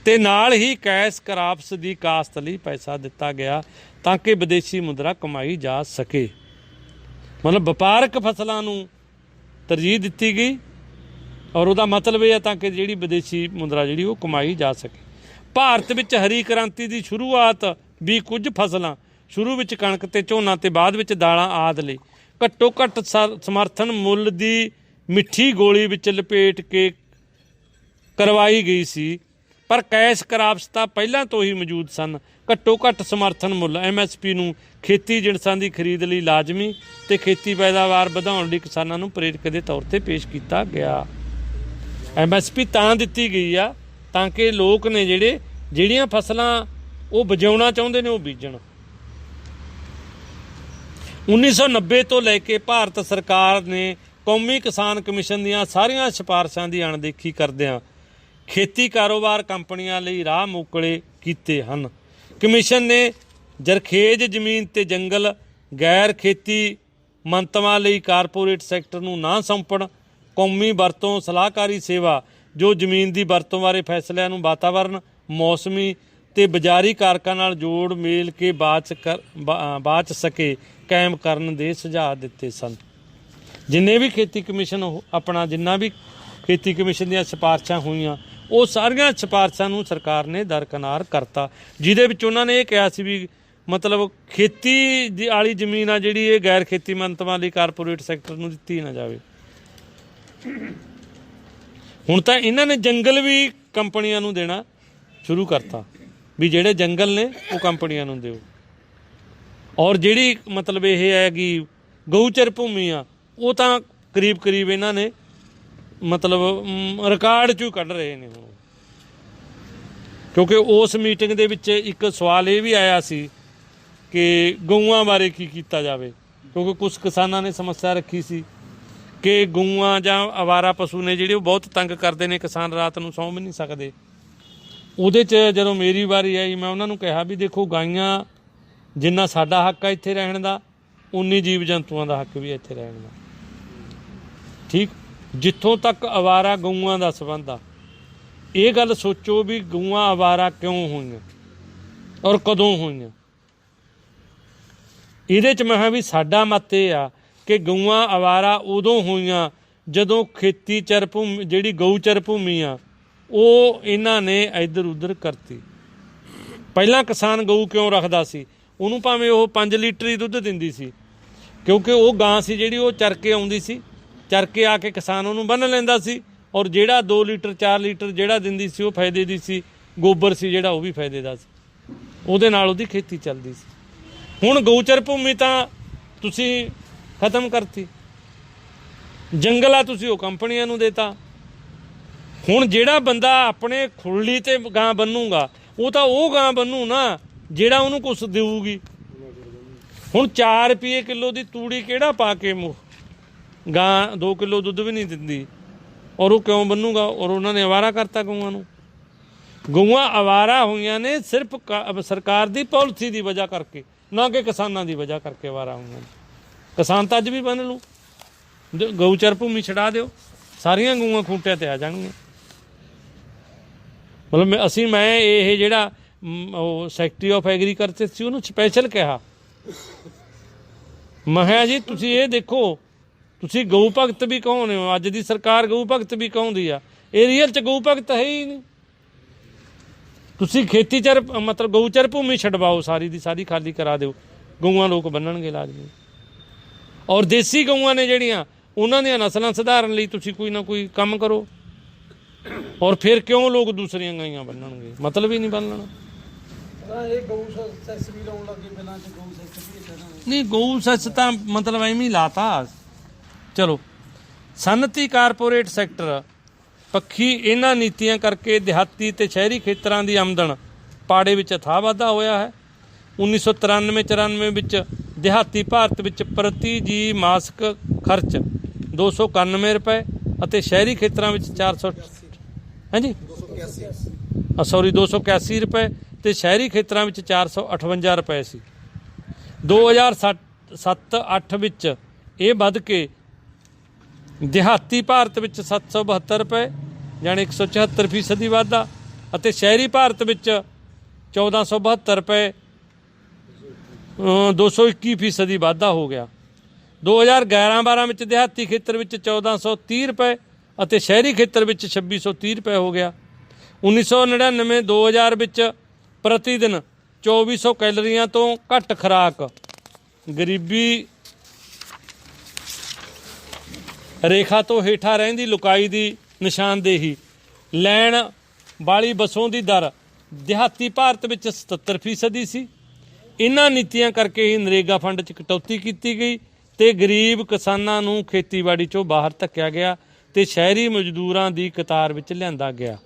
ਤੇ ਨਾਲ ਹੀ ਕੈਸ਼ ਕਰਾਪਸ ਦੀ ਕਾਸ਼ਤ ਲਈ ਪੈਸਾ ਦਿੱਤਾ ਗਿਆ ਤਾਂ ਕਿ ਵਿਦੇਸ਼ੀ ਮੁਦਰਾ ਕਮਾਈ ਜਾ ਸਕੇ। ਮਤਲਬ ਵਪਾਰਕ ਫਸਲਾਂ ਨੂੰ ਤਰਜੀਹ ਦਿੱਤੀ ਗਈ ਔਰ ਉਹਦਾ ਮਤਲਬ ਇਹ ਹੈ ਤਾਂ ਕਿ ਜਿਹੜੀ ਵਿਦੇਸ਼ੀ ਮੁਦਰਾ ਜਿਹੜੀ ਉਹ ਕਮਾਈ ਜਾ ਸਕੇ। ਭਾਰਤ ਵਿੱਚ ਹਰੀ ਕ੍ਰਾਂਤੀ ਦੀ ਸ਼ੁਰੂਆਤ ਵੀ ਕੁਝ ਫਸਲਾਂ, ਸ਼ੁਰੂ ਵਿੱਚ ਕਣਕ ਤੇ ਝੋਨਾ ਤੇ ਬਾਅਦ ਵਿੱਚ ਦਾਲਾਂ ਆਦਿ ਲਈ ਘੱਟੋ ਘੱਟ ਸਮਰਥਨ ਮੁੱਲ ਦੀ ਮਿੱਠੀ ਗੋਲੀ ਵਿੱਚ ਲਪੇਟ ਕੇ ਕਰਵਾਈ ਗਈ ਸੀ, ਪਰ ਕੈਸ਼ ਕਰਾਪਸ ਤਾਂ ਪਹਿਲਾਂ ਤੋਂ ਹੀ ਮੌਜੂਦ ਸਨ। ਘੱਟੋ ਘੱਟ ਸਮਰਥਨ ਮੁੱਲ MSP ਨੂੰ ਖੇਤੀ ਜਿਣਸਾਂ ਦੀ ਖਰੀਦ ਲਈ ਲਾਜ਼ਮੀ ਤੇ ਖੇਤੀ ਪੈਦਾਵਾਰ ਵਧਾਉਣ ਲਈ ਕਿਸਾਨਾਂ ਨੂੰ ਪ੍ਰੇਰਕ ਦੇ ਤੌਰ ਤੇ ਪੇਸ਼ ਕੀਤਾ ਗਿਆ। MSP ਤਾਂ ਦਿੱਤੀ ਗਈ ਆ ਤਾਂ ਕਿ ਲੋਕ ਨੇ ਜਿਹੜੀਆਂ ਫਸਲਾਂ ਉਹ ਬਜਾਉਣਾ ਚਾਹੁੰਦੇ ਨੇ ਉਹ ਬੀਜਣ। 1990 ਤੋਂ ਲੈ ਕੇ ਭਾਰਤ ਸਰਕਾਰ ਨੇ ਕੌਮੀ ਕਿਸਾਨ ਕਮਿਸ਼ਨ ਦੀਆਂ ਸਾਰੀਆਂ ਸਿਫਾਰਸ਼ਾਂ ਦੀ ਅਣਦੇਖੀ ਕਰਦਿਆਂ ਖੇਤੀ ਕਾਰੋਬਾਰ ਕੰਪਨੀਆਂ ਲਈ ਰਾਹ ਮੋਕਲੇ ਕੀਤੇ ਹਨ। ਕਮਿਸ਼ਨ ਨੇ ਜ਼ਰਖੇਜ਼ ਜ਼ਮੀਨ ਤੇ ਜੰਗਲ, ਗੈਰ ਖੇਤੀ ਮੰਤਵਾਂ ਲਈ ਕਾਰਪੋਰੇਟ ਸੈਕਟਰ ਨੂੰ ਨਾ ਸੌਂਪਣ, ਕੌਮੀ ਵਰਤੋਂ ਸਲਾਹਕਾਰੀ ਸੇਵਾ ਜੋ ਜ਼ਮੀਨ ਦੀ ਵਰਤੋਂ ਬਾਰੇ ਫੈਸਲਿਆਂ ਨੂੰ ਵਾਤਾਵਰਨ, ਮੌਸਮੀ ਤੇ ਬਾਜ਼ਾਰੀ ਕਾਰਕਾਂ ਨਾਲ ਜੋੜ ਮੇਲ ਕੇ ਬਾਚ ਸਕੇ ਕਾਇਮ ਕਰਨ ਦੇ ਸੁਝਾਅ ਦਿੱਤੇ ਸਨ। ਜਿੰਨੇ ਵੀ ਖੇਤੀ ਕਮਿਸ਼ਨ ਆਪਣਾ ਜਿੰਨਾ ਵੀ ਖੇਤੀ ਕਮਿਸ਼ਨ ਦੀਆਂ ਸਿਫਾਰਸ਼ਾਂ ਹੋਈਆਂ, ਉਹ ਸਾਰੀਆਂ ਸਿਫਾਰਸ਼ਾਂ ਨੂੰ ਸਰਕਾਰ ਨੇ ਦਰਕਿਨਾਰ ਕਰਤਾ, ਜਿਹਦੇ ਵਿੱਚ ਉਹਨਾਂ ਨੇ ਇਹ ਕਿਹਾ ਸੀ ਵੀ ਮਤਲਬ ਖੇਤੀ ਦੀ ਵਾਲੀ ਜ਼ਮੀਨ ਆ ਜਿਹੜੀ ਇਹ ਗੈਰ ਖੇਤੀ ਮੰਤਵਾਂ ਲਈ ਕਾਰਪੋਰੇਟ ਸੈਕਟਰ ਨੂੰ ਦਿੱਤੀ ਨਾ ਜਾਵੇ। ਹੁਣ ਤਾਂ ਇਹਨਾਂ ਨੇ ਜੰਗਲ ਵੀ ਕੰਪਨੀਆਂ ਨੂੰ ਦੇਣਾ ਸ਼ੁਰੂ ਕਰਤਾ ਵੀ ਜਿਹੜੇ ਜੰਗਲ ਨੇ ਉਹ ਕੰਪਨੀਆਂ ਨੂੰ ਦਿਓ। ਔਰ ਜਿਹੜੀ ਮਤਲਬ ਇਹ ਹੈ ਕਿ ਗਊਚਰ ਭੂਮੀ ਆ ਉਹ ਤਾਂ ਕਰੀਬ ਕਰੀਬ ਇਹਨਾਂ ਨੇ ਮਤਲਬ ਰਿਕਾਰਡ 'ਚੋਂ ਕੱਢ ਰਹੇ ਨੇ ਹੁਣ, ਕਿਉਂਕਿ ਉਸ ਮੀਟਿੰਗ ਦੇ ਵਿੱਚ ਇੱਕ ਸਵਾਲ ਇਹ ਵੀ ਆਇਆ ਸੀ ਕਿ ਗਊਆਂ ਬਾਰੇ ਕੀ ਕੀਤਾ ਜਾਵੇ, ਕਿਉਂਕਿ ਕੁਛ ਕਿਸਾਨਾਂ ਨੇ ਸਮੱਸਿਆ ਰੱਖੀ ਸੀ ਕਿ ਗਊਆਂ ਜਾਂ ਅਵਾਰਾ ਪਸ਼ੂ ਨੇ ਜਿਹੜੇ ਉਹ ਬਹੁਤ ਤੰਗ ਕਰਦੇ ਨੇ, ਕਿਸਾਨ ਰਾਤ ਨੂੰ ਸੌਂ ਵੀ ਨਹੀਂ ਸਕਦੇ। ਉਹਦੇ 'ਚ ਜਦੋਂ ਮੇਰੀ ਵਾਰੀ ਆਈ ਮੈਂ ਉਹਨਾਂ ਨੂੰ ਕਿਹਾ ਵੀ ਦੇਖੋ ਗਾਈਆਂ ਜਿੰਨਾ ਸਾਡਾ ਹੱਕ ਆ ਇੱਥੇ ਰਹਿਣ ਦਾ, ਉਨੀ ਜੀਵ ਜੰਤੂਆਂ ਦਾ ਹੱਕ ਵੀ ਇੱਥੇ ਰਹਿਣ ਦਾ, ਠੀਕ। ਜਿੱਥੋਂ ਤੱਕ ਅਵਾਰਾ ਗਊਆਂ ਦਾ ਸੰਬੰਧ ਆ, ਇਹ ਗੱਲ ਸੋਚੋ ਵੀ ਗਊਆਂ ਅਵਾਰਾ ਕਿਉਂ ਹੋਈਆਂ ਔਰ ਕਦੋਂ ਹੋਈਆਂ। ਇਹਦੇ 'ਚ ਮੈਂ ਕਿਹਾ ਵੀ ਸਾਡਾ ਮਤ ਇਹ ਆ ਕਿ ਗਊਆਂ ਅਵਾਰਾ ਉਦੋਂ ਹੋਈਆਂ ਜਦੋਂ ਖੇਤੀ ਚਰ ਭੂਮੀ ਜਿਹੜੀ ਗਊਚਰ ਭੂਮੀ ਆ ਉਹ ਇਹਨਾਂ ਨੇ ਇੱਧਰ ਉੱਧਰ ਕਰਤੀ। ਪਹਿਲਾਂ ਕਿਸਾਨ ਗਊ ਕਿਉਂ ਰੱਖਦਾ ਸੀ, ਉਹਨੂੰ ਭਾਵੇਂ ਉਹ 5 ਲੀਟਰ ਹੀ ਦੁੱਧ ਦਿੰਦੀ ਸੀ, ਕਿਉਂਕਿ ਉਹ ਗਾਂ ਸੀ ਜਿਹੜੀ ਉਹ ਚਰ ਕੇ ਆਉਂਦੀ ਸੀ, ਚਰ ਕੇ ਆ ਕੇ ਕਿਸਾਨ ਉਹਨੂੰ ਬੰਨ੍ਹ ਲੈਂਦਾ ਸੀ, ਔਰ ਜਿਹੜਾ 2 ਲੀਟਰ 4 ਲੀਟਰ ਜਿਹੜਾ ਦਿੰਦੀ ਸੀ ਉਹ ਫਾਇਦੇ ਦੀ ਸੀ, ਗੋਬਰ ਸੀ ਜਿਹੜਾ ਉਹ ਵੀ ਫਾਇਦੇ ਦਾ ਸੀ, ਉਹਦੇ ਨਾਲ ਉਹਦੀ ਖੇਤੀ ਚੱਲਦੀ ਸੀ। ਹੁਣ ਗਊਚਰ ਭੂਮੀ ਤਾਂ ਤੁਸੀਂ ਖਤਮ ਕਰਤੀ, ਜੰਗਲ ਆ ਤੁਸੀਂ ਉਹ ਕੰਪਨੀਆਂ ਨੂੰ ਦੇਤਾ। ਹੁਣ ਜਿਹੜਾ ਬੰਦਾ ਆਪਣੇ ਖੁਰਲੀ ਤੇ ਗਾਂ ਬੰਨੂਗਾ ਉਹ ਤਾਂ ਉਹ ਗਾਂ ਬੰਨੂ ਨਾ ਜਿਹੜਾ ਉਹਨੂੰ ਕੁਛ ਦੇਊਗੀ। ਹੁਣ 4 ਰੁਪਏ ਕਿਲੋ ਦੀ ਤੂੜੀ ਕਿਹੜਾ ਪਾ ਕੇ ਗਾਂ 2 ਕਿਲੋ ਦੁੱਧ ਵੀ ਨਹੀਂ ਦਿੰਦੀ, ਔਰ ਉਹ ਕਿਉਂ ਬੰਨੂਗਾ? ਔਰ ਉਹਨਾਂ ਨੇ ਅਵਾਰਾ ਕਰਤਾ ਗਊਆਂ ਨੂੰ। ਗਊਆਂ ਅਵਾਰਾ ਹੋਈਆਂ ਨੇ ਸਿਰਫ ਸਰਕਾਰ ਦੀ ਪਾਲਿਸੀ ਦੀ ਵਜ੍ਹਾ ਕਰਕੇ, ਨਾ ਕਿ ਕਿਸਾਨਾਂ ਦੀ ਵਜ੍ਹਾ ਕਰਕੇ ਅਵਾਰਾ ਹੋਈਆਂ ਨੇ। ਕਿਸਾਨ ਤਾਂ ਅੱਜ ਵੀ ਬੰਨ ਲੂ, ਗਊਚਰ ਭੂਮੀ ਛਡਾ ਦਿਓ, ਸਾਰੀਆਂ ਗਊਆਂ ਖੂੰਟਿਆਂ 'ਤੇ ਆ ਜਾਣਗੀਆਂ। ਮਤਲਬ ਮੈਂ ਇਹ ਜਿਹੜਾ ਉਹ ਸੈਕਟਰੀ ਆਫ ਐਗਰੀਕਲਚਰ ਸੀ ਉਹਨੂੰ ਸਪੈਸ਼ਲ ਕਿਹਾ, ਮੈਂ ਕਿਹਾ ਜੀ ਤੁਸੀਂ ਇਹ ਦੇਖੋ, ਤੁਸੀਂ ਗਊ ਭਗਤ ਵੀ ਕਹਾਉਂਦੇ ਹੋ, ਅੱਜ ਦੀ ਸਰਕਾਰ ਗਊ ਭਗਤ ਵੀ ਕਹਾਉਂਦੀ ਆ, ਇਹ ਰੀਅਲ 'ਚ ਗਊ ਭਗਤ ਹੈ ਹੀ ਨਹੀਂ। ਤੁਸੀਂ ਖੇਤੀ ਚਰ ਮਤਲਬ ਗਊਚਰ ਭੂਮੀ ਛਡਵਾਓ, ਸਾਰੀ ਦੀ ਸਾਰੀ ਖਾਲੀ ਕਰਾ ਦਿਓ, ਗਊਆਂ ਲੋਕ ਬੰਨਣਗੇ ਲਾਜ਼ਮੀ। ਔਰ ਦੇਸੀ ਗਊਆਂ ਨੇ ਜਿਹੜੀਆਂ ਉਹਨਾਂ ਦੀਆਂ ਨਸਲਾਂ ਸੁਧਾਰਨ ਲਈ ਤੁਸੀਂ ਕੋਈ ਨਾ ਕੋਈ ਕੰਮ ਕਰੋ, ਔਰ ਫਿਰ ਕਿਉਂ ਲੋਕ ਦੂਸਰੀਆਂ ਗਾਈਆਂ ਬੰਨਣਗੇ? ਮਤਲਬ ਹੀ ਨਹੀਂ ਬੰਨਣਾ। ਨਹੀਂ ਗਊ ਸੈਸ ਤਾਂ ਮਤਲਬ ਐਵੇਂ ਹੀ ਲਾਤਾ। ਚਲੋ ਸਨਅਤੀ ਕਾਰਪੋਰੇਟ ਸੈਕਟਰ ਪੱਖੀ ਇਹਨਾਂ ਨੀਤੀਆਂ ਕਰਕੇ ਦਿਹਾਤੀ ਤੇ ਸ਼ਹਿਰੀ ਖੇਤਰਾਂ ਦੀ ਆਮਦਨ ਪਾੜੇ ਵਿੱਚ ਅਥਾਹ ਵਾਧਾ ਹੋਇਆ ਹੈ। 1993-94 ਵਿੱਚ ਦਿਹਾਤੀ ਭਾਰਤ ਵਿੱਚ ਪ੍ਰਤੀ ਜੀ ਮਾਸਿਕ ਖਰਚ 291 ਰੁਪਏ ਅਤੇ ਸ਼ਹਿਰੀ ਖੇਤਰਾਂ ਵਿੱਚ 281 ਰੁਪਏ ਅਤੇ ਸ਼ਹਿਰੀ ਖੇਤਰਾਂ ਵਿੱਚ 458 ਰੁਪਏ ਸੀ। 2007-08 ਵਿੱਚ ਇਹ ਵੱਧ ਕੇ ਦਿਹਾਤੀ ਭਾਰਤ ਵਿੱਚ 772 ਰੁਪਏ ਯਾਨੀ 174% ਵਾਧਾ ਅਤੇ ਸ਼ਹਿਰੀ ਭਾਰਤ ਵਿੱਚ 1472 ਰੁਪਏ 221% ਵਾਧਾ ਹੋ ਗਿਆ। 2011-12 ਵਿੱਚ ਦਿਹਾਤੀ ਖੇਤਰ ਵਿੱਚ 1430 ਰੁਪਏ ਅਤੇ ਸ਼ਹਿਰੀ ਖੇਤਰ ਵਿੱਚ 2630 ਰੁਪਏ ਹੋ ਗਿਆ। 1999-2000 ਵਿੱਚ ਪ੍ਰਤੀ ਦਿਨ 2400 ਕੈਲੋਰੀਆਂ ਤੋਂ ਘੱਟ ਖੁਰਾਕ ਗਰੀਬੀ ਰੇਖਾ ਤੋਂ ਹੇਠਾਂ ਰਹਿੰਦੀ ਲੁਕਾਈ ਦੀ ਨਿਸ਼ਾਨਦੇਹੀ ਲੈਣ ਵਾਲੀ ਵਸੋਂ ਦੀ ਦਰ ਦਿਹਾਤੀ ਭਾਰਤ ਵਿੱਚ 77% ਸੀ। ਇਹਨਾਂ ਨੀਤੀਆਂ ਕਰਕੇ ਹੀ ਨਰੇਗਾ ਫੰਡ 'ਚ ਕਟੌਤੀ ਕੀਤੀ ਗਈ ਅਤੇ ਗਰੀਬ ਕਿਸਾਨਾਂ ਨੂੰ ਖੇਤੀਬਾੜੀ 'ਚੋਂ ਬਾਹਰ ਧੱਕਿਆ ਗਿਆ ਅਤੇ ਸ਼ਹਿਰੀ ਮਜ਼ਦੂਰਾਂ ਦੀ ਕਤਾਰ ਵਿੱਚ ਲਿਆਂਦਾ ਗਿਆ।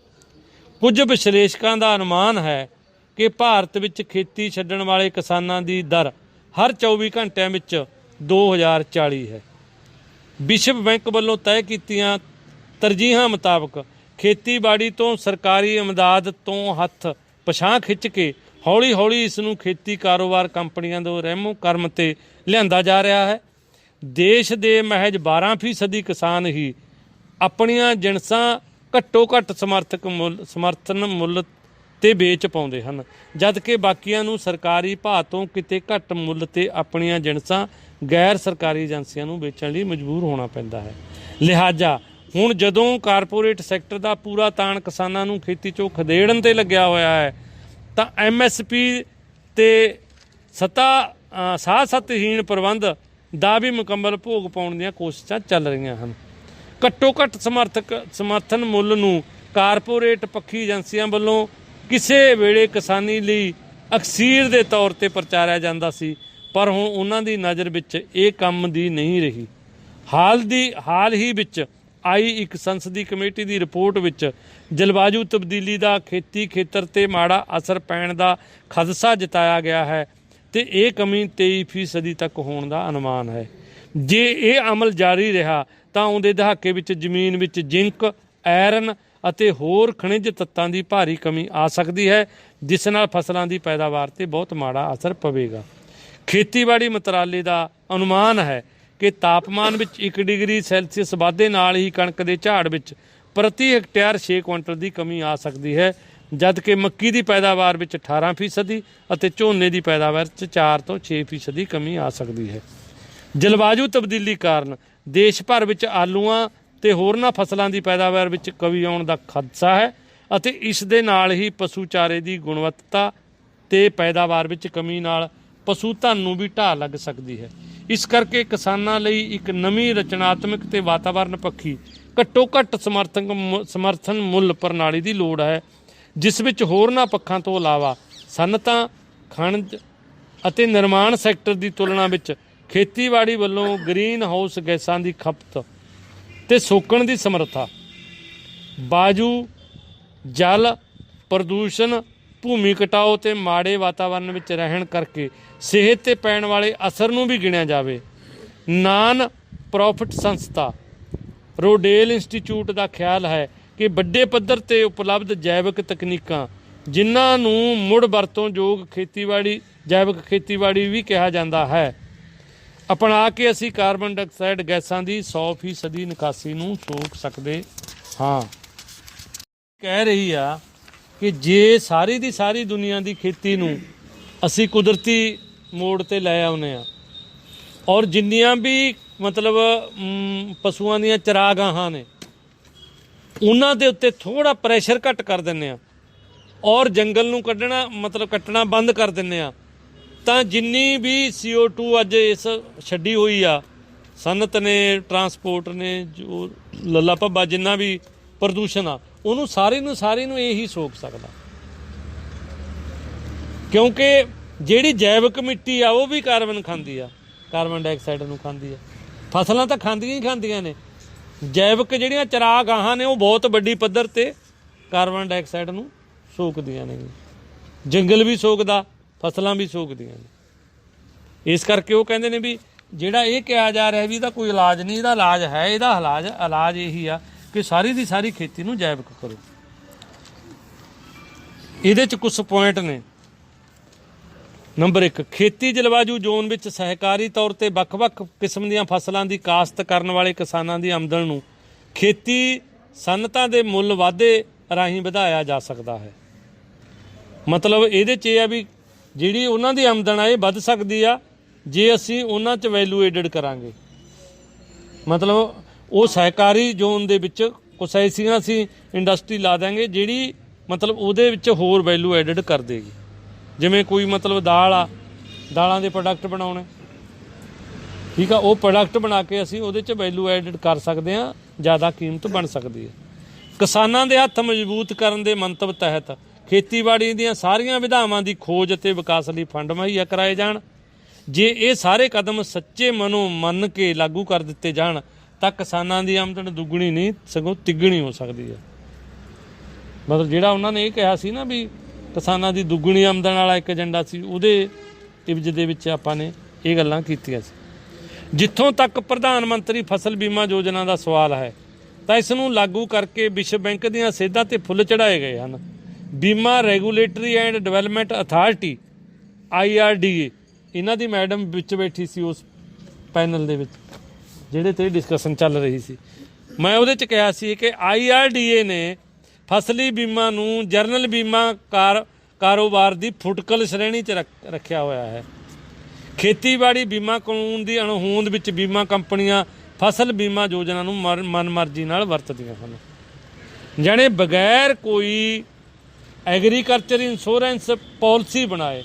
ਕੁਝ ਵਿਸ਼ਲੇਸ਼ਕਾਂ ਦਾ ਅਨੁਮਾਨ ਹੈ ਕਿ ਭਾਰਤ ਵਿੱਚ ਖੇਤੀ ਛੱਡਣ ਵਾਲੇ ਕਿਸਾਨਾਂ ਦੀ ਦਰ ਹਰ 24 ਘੰਟਿਆਂ ਵਿੱਚ 2040 ਹੈ। ਵਿਸ਼ਵ ਬੈਂਕ ਵੱਲੋਂ ਤੈਅ ਕੀਤੀਆਂ ਤਰਜੀਹਾਂ ਮੁਤਾਬਕ ਖੇਤੀਬਾੜੀ ਤੋਂ ਸਰਕਾਰੀ ਇਮਦਾਦ ਤੋਂ ਹੱਥ ਪਛਾਂ ਖਿੱਚ ਕੇ ਹੌਲੀ ਹੌਲੀ ਇਸ ਨੂੰ ਖੇਤੀ ਕਾਰੋਬਾਰ ਕੰਪਨੀਆਂ ਦੇ ਰਹਿਮੋ ਕਰਮ 'ਤੇ ਲਿਆਂਦਾ ਜਾ ਰਿਹਾ ਹੈ। ਦੇਸ਼ ਦੇ ਮਹਿਜ 12% ਕਿਸਾਨ ਹੀ ਆਪਣੀਆਂ ਜਿਣਸਾਂ ਘੱਟੋ ਘੱਟ ਸਮਰਥਨ ਮੁੱਲ 'ਤੇ ਵੇਚ ਪਾਉਂਦੇ ਹਨ, ਜਦ ਕਿ ਬਾਕੀਆਂ ਨੂੰ ਸਰਕਾਰੀ ਭਾਅ ਤੋਂ ਕਿਤੇ ਘੱਟ ਮੁੱਲ 'ਤੇ ਆਪਣੀਆਂ ਜਿਣਸਾਂ ਗੈਰ ਸਰਕਾਰੀ ਏਜੰਸੀਆਂ ਨੂੰ ਵੇਚਣ ਲਈ ਮਜਬੂਰ ਹੋਣਾ ਪੈਂਦਾ ਹੈ। ਲਿਹਾਜ਼ਾ ਹੁਣ ਜਦੋਂ ਕਾਰਪੋਰੇਟ ਸੈਕਟਰ ਦਾ ਪੂਰਾ ਤਾਣ ਕਿਸਾਨਾਂ ਨੂੰ ਖੇਤੀ 'ਚੋਂ ਖਦੇੜਨ 'ਤੇ ਲੱਗਿਆ ਹੋਇਆ ਹੈ ਤਾਂ MSP ਤੇ ਸਾਹ ਸਤਹੀਣ ਪ੍ਰਬੰਧ ਦਾ ਵੀ ਮੁਕੰਮਲ ਭੋਗ ਪਾਉਣ ਦੀਆਂ ਕੋਸ਼ਿਸ਼ਾਂ ਚੱਲ ਰਹੀਆਂ ਹਨ। ਘੱਟੋ ਘੱਟ ਸਮਰਥਨ ਮੁੱਲ ਨੂੰ ਕਾਰਪੋਰੇਟ ਪੱਖੀ ਏਜੰਸੀਆਂ ਵੱਲੋਂ ਕਿਸੇ ਵੇਲੇ ਕਿਸਾਨੀ ਲਈ ਅਕਸੀਰ ਦੇ ਤੌਰ 'ਤੇ ਪ੍ਰਚਾਰਿਆ ਜਾਂਦਾ ਸੀ, ਪਰ ਹੁਣ ਉਹਨਾਂ ਦੀ ਨਜ਼ਰ ਵਿੱਚ ਇਹ ਕੰਮ ਦੀ ਨਹੀਂ ਰਹੀ। ਹਾਲ ਹੀ ਵਿੱਚ ਆਈ ਇੱਕ ਸੰਸਦੀ ਕਮੇਟੀ ਦੀ ਰਿਪੋਰਟ ਵਿੱਚ ਜਲਵਾਯੂ ਤਬਦੀਲੀ ਦਾ ਖੇਤੀ ਖੇਤਰ 'ਤੇ ਮਾੜਾ ਅਸਰ ਪੈਣ ਦਾ ਖਦਸ਼ਾ ਜਤਾਇਆ ਗਿਆ ਹੈ ਤੇ ਇਹ ਕਮੀ 23% ਤੱਕ ਹੋਣ ਦਾ ਅਨੁਮਾਨ ਹੈ। ਜੇ ਇਹ ਅਮਲ ਜਾਰੀ ਰਿਹਾ ਤਾਂ ਆਉਂਦੇ ਦਹਾਕੇ ਵਿੱਚ ਜ਼ਮੀਨ ਵਿੱਚ ਜ਼ਿੰਕ, ਆਇਰਨ ਅਤੇ ਹੋਰ ਖਣਿਜ ਤੱਤਾਂ ਦੀ ਭਾਰੀ ਕਮੀ ਆ ਸਕਦੀ ਹੈ, ਜਿਸ ਨਾਲ ਫਸਲਾਂ ਦੀ ਪੈਦਾਵਾਰ 'ਤੇ ਬਹੁਤ ਮਾੜਾ ਅਸਰ ਪਵੇਗਾ। ਖੇਤੀਬਾੜੀ ਮੰਤਰਾਲੇ ਦਾ ਅਨੁਮਾਨ ਹੈ ਕਿ ਤਾਪਮਾਨ ਵਿੱਚ 1 ਡਿਗਰੀ ਸੈਲਸੀਅਸ ਵਾਧੇ ਨਾਲ ਹੀ ਕਣਕ ਦੇ ਝਾੜ ਵਿੱਚ ਪ੍ਰਤੀ ਹੈਕਟੇਅਰ 6 ਕੁਇੰਟਲ ਦੀ ਕਮੀ ਆ ਸਕਦੀ ਹੈ, ਜਦ ਕਿ ਮੱਕੀ ਦੀ ਪੈਦਾਵਾਰ ਵਿੱਚ 18% ਅਤੇ ਝੋਨੇ ਦੀ ਪੈਦਾਵਾਰ 'ਚ 4 ਤੋਂ 6% ਦੀ ਕਮੀ ਆ ਸਕਦੀ ਹੈ। ਜਲਵਾਯੂ ਤਬਦੀਲੀ ਕਾਰਨ ਦੇਸ਼ ਭਰ ਵਿੱਚ ਆਲੂਆਂ ਤੇ ਹੋਰਨਾਂ ਫਸਲਾਂ ਦੀ ਪੈਦਾਵਾਰ ਵਿੱਚ ਕਮੀ ਆਉਣ ਦਾ ਖਦਸ਼ਾ ਹੈ ਅਤੇ ਇਸ ਦੇ ਨਾਲ ਹੀ ਪਸ਼ੂ ਚਾਰੇ ਦੀ ਗੁਣਵੱਤਾ ਤੇ ਪੈਦਾਵਾਰ ਵਿੱਚ ਕਮੀ ਨਾਲ ਪਸ਼ੂ ਧਨ ਨੂੰ ਵੀ ਢਾਹ ਲੱਗ ਸਕਦੀ ਹੈ। ਇਸ ਕਰਕੇ ਕਿਸਾਨਾਂ ਲਈ ਇੱਕ ਨਵੀਂ ਰਚਨਾਤਮਕ ਤੇ ਵਾਤਾਵਰਨ ਪੱਖੀ ਘੱਟੋ ਘੱਟ ਸਮਰਥਨ ਮੁੱਲ ਪ੍ਰਣਾਲੀ ਦੀ ਲੋੜ ਹੈ, ਜਿਸ ਵਿੱਚ ਹੋਰਨਾਂ ਪੱਖਾਂ ਤੋਂ ਇਲਾਵਾ ਸਨਅਤਾਂ, ਖਣਿਜ ਅਤੇ ਨਿਰਮਾਣ ਸੈਕਟਰ ਦੀ ਤੁਲਨਾ ਵਿੱਚ ਖੇਤੀਬਾੜੀ ਵੱਲੋਂ ਗ੍ਰੀਨ ਹਾਊਸ ਗੈਸਾਂ ਦੀ ਖਪਤ ਤੇ ਸੋਕਣ ਦੀ ਸਮਰੱਥਾ, ਵਾਯੂ ਜਲ ਪ੍ਰਦੂਸ਼ਣ, ਭੂਮੀ ਕਟਾਓ ਤੇ ਮਾੜੇ ਵਾਤਾਵਰਨ ਵਿੱਚ ਰਹਿਣ ਕਰਕੇ ਸਿਹਤ 'ਤੇ ਪੈਣ ਵਾਲੇ ਅਸਰ ਨੂੰ ਵੀ ਗਿਣਿਆ ਜਾਵੇ। ਨਾਨ ਪ੍ਰੋਫਿਟ ਸੰਸਥਾ ਰੋਡੇਲ ਇੰਸਟੀਚਿਊਟ ਦਾ ਖਿਆਲ ਹੈ ਕਿ ਵੱਡੇ ਪੱਧਰ 'ਤੇ ਉਪਲਬਧ ਜੈਵਿਕ ਤਕਨੀਕਾਂ, ਜਿਨ੍ਹਾਂ ਨੂੰ ਮੁੜ ਵਰਤੋਂਯੋਗ ਜੈਵਿਕ ਖੇਤੀਬਾੜੀ ਵੀ ਕਿਹਾ ਜਾਂਦਾ ਹੈ, ਅਪਣਾ ਕੇ ਅਸੀਂ ਕਾਰਬਨ ਡਾਈਆਕਸਾਈਡ ਗੈਸਾਂ ਦੀ 100% ਨਿਕਾਸੀ ਨੂੰ ਰੋਕ ਸਕਦੇ ਹਾਂ। ਕਹਿ ਰਹੀ ਆ ਕਿ ਜੇ ਸਾਰੀ ਦੀ ਸਾਰੀ ਦੁਨੀਆ ਦੀ ਖੇਤੀ ਨੂੰ ਅਸੀਂ ਕੁਦਰਤੀ ਮੋੜ 'ਤੇ ਲੈ ਆਉਂਦੇ ਹਾਂ ਔਰ ਜਿੰਨੀਆਂ ਵੀ ਮਤਲਬ ਪਸ਼ੂਆਂ ਦੀਆਂ ਚਰਾਗਾਹਾਂ ਨੇ ਉਹਨਾਂ ਦੇ ਉੱਤੇ ਥੋੜ੍ਹਾ ਪ੍ਰੈਸ਼ਰ ਘੱਟ ਕਰ ਦਿੰਦੇ ਹਾਂ ਔਰ ਜੰਗਲ ਨੂੰ ਕੱਟਣਾ ਬੰਦ ਕਰ ਦਿੰਦੇ ਹਾਂ, ਤਾਂ ਜਿੰਨੀ ਵੀ CO2 ਅੱਜ ਇਸ ਛੱਡੀ ਹੋਈ ਆ ਸਨਅਤ ਨੇ, ਟਰਾਂਸਪੋਰਟ ਨੇ, ਜੋ ਲੱਲਾ ਭੱਬਾ ਜਿੰਨਾ ਵੀ ਪ੍ਰਦੂਸ਼ਣ ਆ, ਉਹਨੂੰ ਸਾਰੀ ਨੂੰ ਇਹੀ ਸੋਕ ਸਕਦਾ, ਕਿਉਂਕਿ ਜਿਹੜੀ ਜੈਵਿਕ ਮਿੱਟੀ ਆ ਉਹ ਵੀ ਕਾਰਬਨ ਖਾਂਦੀ ਆ, ਕਾਰਬਨ ਡਾਈਆਕਸਾਈਡ ਨੂੰ ਖਾਂਦੀ ਆ। ਫਸਲਾਂ ਤਾਂ ਖਾਂਦੀਆਂ ਹੀ ਖਾਂਦੀਆਂ ਨੇ, ਜੈਵਿਕ ਜਿਹੜੀਆਂ ਚਰਾਗਾਹਾਂ ਨੇ ਉਹ ਬਹੁਤ ਵੱਡੀ ਪੱਧਰ 'ਤੇ ਕਾਰਬਨ ਡਾਈਆਕਸਾਈਡ ਨੂੰ ਸੋਕਦੀਆਂ ਨੇ। ਜੰਗਲ ਵੀ ਸੋਕਦਾ, ਫਸਲਾਂ ਵੀ ਸੋਕਦੀਆਂ ਨੇ। ਇਸ ਕਰਕੇ ਉਹ ਕਹਿੰਦੇ ਨੇ ਵੀ ਜਿਹੜਾ ਇਹ ਕਿਹਾ ਜਾ ਰਿਹਾ ਵੀ ਇਹਦਾ ਕੋਈ ਇਲਾਜ ਨਹੀਂ, ਇਹਦਾ ਇਲਾਜ ਹੈ। ਇਹਦਾ ਇਲਾਜ ਇਹੀ ਆ ਕਿ ਸਾਰੀ ਦੀ ਸਾਰੀ ਖੇਤੀ ਨੂੰ ਜੈਵਿਕ ਕਰੋ। ਇਹਦੇ 'ਚ ਕੁਝ ਪੁਆਇੰਟ ਨੇ। ਨੰਬਰ 1, ਖੇਤੀ ਜਲਵਾਯੂ ਜ਼ੋਨ ਵਿੱਚ ਸਹਿਕਾਰੀ ਤੌਰ 'ਤੇ ਵੱਖ-ਵੱਖ ਕਿਸਮ ਦੀਆਂ ਫਸਲਾਂ ਦੀ ਕਾਸ਼ਤ ਕਰਨ ਵਾਲੇ ਕਿਸਾਨਾਂ ਦੀ ਆਮਦਨ ਨੂੰ ਖੇਤੀ ਸਨਅਤਾਂ ਦੇ ਮੁੱਲ ਵਾਧੇ ਰਾਹੀਂ ਵਧਾਇਆ ਜਾ ਸਕਦਾ ਹੈ। ਮਤਲਬ ਇਹਦੇ 'ਚ ਇਹ ਆ ਵੀ ਜਿਹੜੀ ਉਹਨਾਂ ਦੀ ਆਮਦਨ ਆ ਇਹ ਵੱਧ ਸਕਦੀ ਆ ਜੇ ਅਸੀਂ ਉਹਨਾਂ 'ਚ ਵੈਲੂ ਐਡਡ ਕਰਾਂਗੇ। ਮਤਲਬ ਉਹ ਸਹਿਕਾਰੀ ਜ਼ੋਨ ਦੇ ਵਿੱਚ ਕੁਛ ਐਸੀਆਂ ਅਸੀਂ ਇੰਡਸਟਰੀ ਲਾ ਦਿਆਂਗੇ ਜਿਹੜੀ ਮਤਲਬ ਉਹਦੇ ਵਿੱਚ ਹੋਰ ਵੈਲੂ ਐਡਡ ਕਰ ਦੇਗੀ। ਜਿਵੇਂ ਕੋਈ ਮਤਲਬ ਦਾਲਾਂ ਦੇ ਪ੍ਰੋਡਕਟ ਬਣਾਉਣੇ, ਠੀਕ ਆ, ਉਹ ਪ੍ਰੋਡਕਟ ਬਣਾ ਕੇ ਅਸੀਂ ਉਹਦੇ 'ਚ ਵੈਲੂ ਐਡਡ ਕਰ ਸਕਦੇ ਹਾਂ, ਜ਼ਿਆਦਾ ਕੀਮਤ ਬਣ ਸਕਦੀ ਹੈ। ਕਿਸਾਨਾਂ ਦੇ ਹੱਥ ਮਜ਼ਬੂਤ ਕਰਨ ਦੇ ਮੰਤਵ ਤਹਿਤ ਖੇਤੀਬਾੜੀ ਦੀਆਂ ਸਾਰੀਆਂ ਵਿਧਾਵਾਂ ਦੀ ਖੋਜ ਅਤੇ ਵਿਕਾਸ ਲਈ ਫੰਡ ਮੁਹੱਈਆ ਕਰਾਏ ਜਾਣ। ਜੇ ਇਹ ਸਾਰੇ ਕਦਮ ਸੱਚੇ ਮਨੋਂ ਮੰਨ ਕੇ ਲਾਗੂ ਕਰ ਦਿੱਤੇ ਜਾਣ ਤਾਂ ਕਿਸਾਨਾਂ ਦੀ ਆਮਦਨ ਦੁੱਗਣੀ ਨਹੀਂ ਸਗੋਂ ਤਿੱਗਣੀ ਹੋ ਸਕਦੀ ਹੈ। ਮਤਲਬ ਜਿਹੜਾ ਉਹਨਾਂ ਨੇ ਇਹ ਕਿਹਾ ਸੀ ਨਾ ਵੀ ਕਿਸਾਨਾਂ ਦੀ ਦੁੱਗਣੀ ਆਮਦਨ ਵਾਲਾ ਇੱਕ ਏਜੰਡਾ ਸੀ, ਉਹਦੇ ਇਵਜ਼ ਦੇ ਵਿੱਚ ਆਪਾਂ ਨੇ ਇਹ ਗੱਲਾਂ ਕੀਤੀਆਂ ਸੀ। ਜਿੱਥੋਂ ਤੱਕ ਪ੍ਰਧਾਨ ਮੰਤਰੀ ਫਸਲ ਬੀਮਾ ਯੋਜਨਾ ਦਾ ਸਵਾਲ ਹੈ ਤਾਂ ਇਸ ਨੂੰ ਲਾਗੂ ਕਰਕੇ ਵਿਸ਼ਵ ਬੈਂਕ ਦੀਆਂ ਸੇਧਾਂ 'ਤੇ ਫੁੱਲ ਚੜ੍ਹਾਏ ਗਏ ਹਨ। ਬੀਮਾ regulatory and development authority IRDA, ਇਹਨਾਂ ਦੀ ਮੈਡਮ ਵਿੱਚ ਬੈਠੀ ਸੀ ਉਸ ਪੈਨਲ ਦੇ ਵਿੱਚ ਜਿਹੜੇ 'ਤੇ ਡਿਸਕਸ਼ਨ ਚੱਲ ਰਹੀ ਸੀ। ਮੈਂ ਉਹਦੇ 'ਚ ਕਿਹਾ ਸੀ ਕਿ IRDA ਨੇ ਫਸਲੀ ਬੀਮਾ ਨੂੰ ਜਰਨਲ ਬੀਮਾ ਕਾਰੋਬਾਰ ਦੀ ਫੁਟਕਲ ਸ਼੍ਰੇਣੀ 'ਚ ਰੱਖਿਆ ਹੋਇਆ ਹੈ। ਖੇਤੀਬਾੜੀ ਬੀਮਾ ਕਾਨੂੰਨ ਦੀ ਅਣਹੋਂਦ ਵਿੱਚ ਬੀਮਾ ਕੰਪਨੀਆਂ ਫਸਲ ਬੀਮਾ ਯੋਜਨਾ ਨੂੰ ਮਨਮਰਜ਼ੀ ਨਾਲ ਵਰਤਦੀਆਂ ਹਨ। ਜਾਣੇ ਬਗੈਰ ਕੋਈ ਐਗਰੀਕਲਚਰ ਇੰਸ਼ੋਰੈਂਸ ਪਾਲਿਸੀ ਬਣਾਏ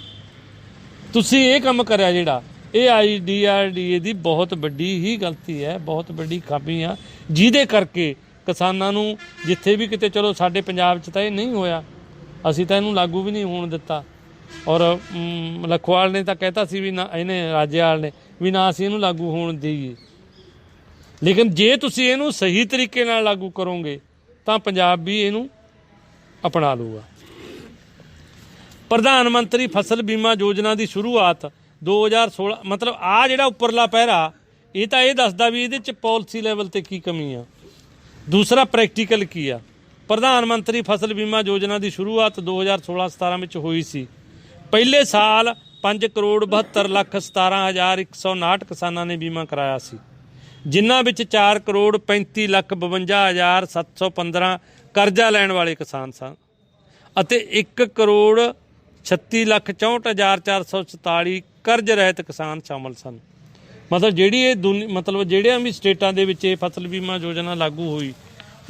ਤੁਸੀਂ ਇਹ ਕੰਮ ਕਰਿਆ, ਜਿਹੜਾ ਇਹ IDRDA ਦੀ ਬਹੁਤ ਵੱਡੀ ਹੀ ਗਲਤੀ ਹੈ, ਬਹੁਤ ਵੱਡੀ ਖਾਮੀ ਆ, ਜਿਹਦੇ ਕਰਕੇ ਕਿਸਾਨਾਂ ਨੂੰ ਜਿੱਥੇ ਵੀ ਕਿਤੇ, ਚਲੋ ਸਾਡੇ ਪੰਜਾਬ 'ਚ ਤਾਂ ਇਹ ਨਹੀਂ ਹੋਇਆ, ਅਸੀਂ ਤਾਂ ਇਹਨੂੰ ਲਾਗੂ ਵੀ ਨਹੀਂ ਹੋਣ ਦਿੱਤਾ, ਔਰ ਲਖਵਾਲ ਨੇ ਤਾਂ ਕਹਿਤਾ ਸੀ ਵੀ ਨਾ, ਇਹਨੇ ਰਾਜੇਵਾਲ ਨੇ ਵੀ ਨਾ ਅਸੀਂ ਇਹਨੂੰ ਲਾਗੂ ਹੋਣ ਦੇਈਏ। ਲੇਕਿਨ ਜੇ ਤੁਸੀਂ ਇਹਨੂੰ ਸਹੀ ਤਰੀਕੇ ਨਾਲ ਲਾਗੂ ਕਰੋਗੇ ਤਾਂ ਪੰਜਾਬ ਵੀ ਇਹਨੂੰ ਅਪਣਾ ਲੂਗਾ। ਪ੍ਰਧਾਨ ਮੰਤਰੀ ਫਸਲ ਬੀਮਾ ਯੋਜਨਾ ਦੀ ਸ਼ੁਰੂਆਤ 2016, ਮਤਲਬ ਆ ਜਿਹੜਾ ਉੱਪਰਲਾ ਪਹਿਰਾ ਇਹ ਤਾਂ ਇਹ ਦੱਸਦਾ ਵੀ ਇਹਦੇ 'ਚ ਪਾਲਿਸੀ ਲੈਵਲ 'ਤੇ ਕੀ ਕਮੀ ਆ। ਦੂਸਰਾ ਪ੍ਰੈਕਟੀਕਲ ਕੀ ਆ। ਪ੍ਰਧਾਨ ਮੰਤਰੀ ਫਸਲ ਬੀਮਾ ਯੋਜਨਾ ਦੀ ਸ਼ੁਰੂਆਤ 2016-17 ਵਿੱਚ ਹੋਈ ਸੀ। ਪਹਿਲੇ ਸਾਲ 5,72,17,159 ਕਿਸਾਨਾਂ ਨੇ ਬੀਮਾ ਕਰਾਇਆ ਸੀ, ਜਿਨ੍ਹਾਂ ਵਿੱਚ 4,35,52,715 ਕਰਜ਼ਾ ਲੈਣ ਵਾਲੇ ਕਿਸਾਨ ਸਨ ਅਤੇ 1,36,64,447 ਕਰਜ਼ ਰਹਿਤ ਕਿਸਾਨ ਸ਼ਾਮਲ ਸਨ। ਮਤਲਬ ਜਿਹੜੀ ਇਹ ਮਤਲਬ ਜਿਹੜਿਆਂ ਵੀ ਸਟੇਟਾਂ ਦੇ ਵਿੱਚ ਇਹ ਫਸਲ ਬੀਮਾ ਯੋਜਨਾ ਲਾਗੂ ਹੋਈ,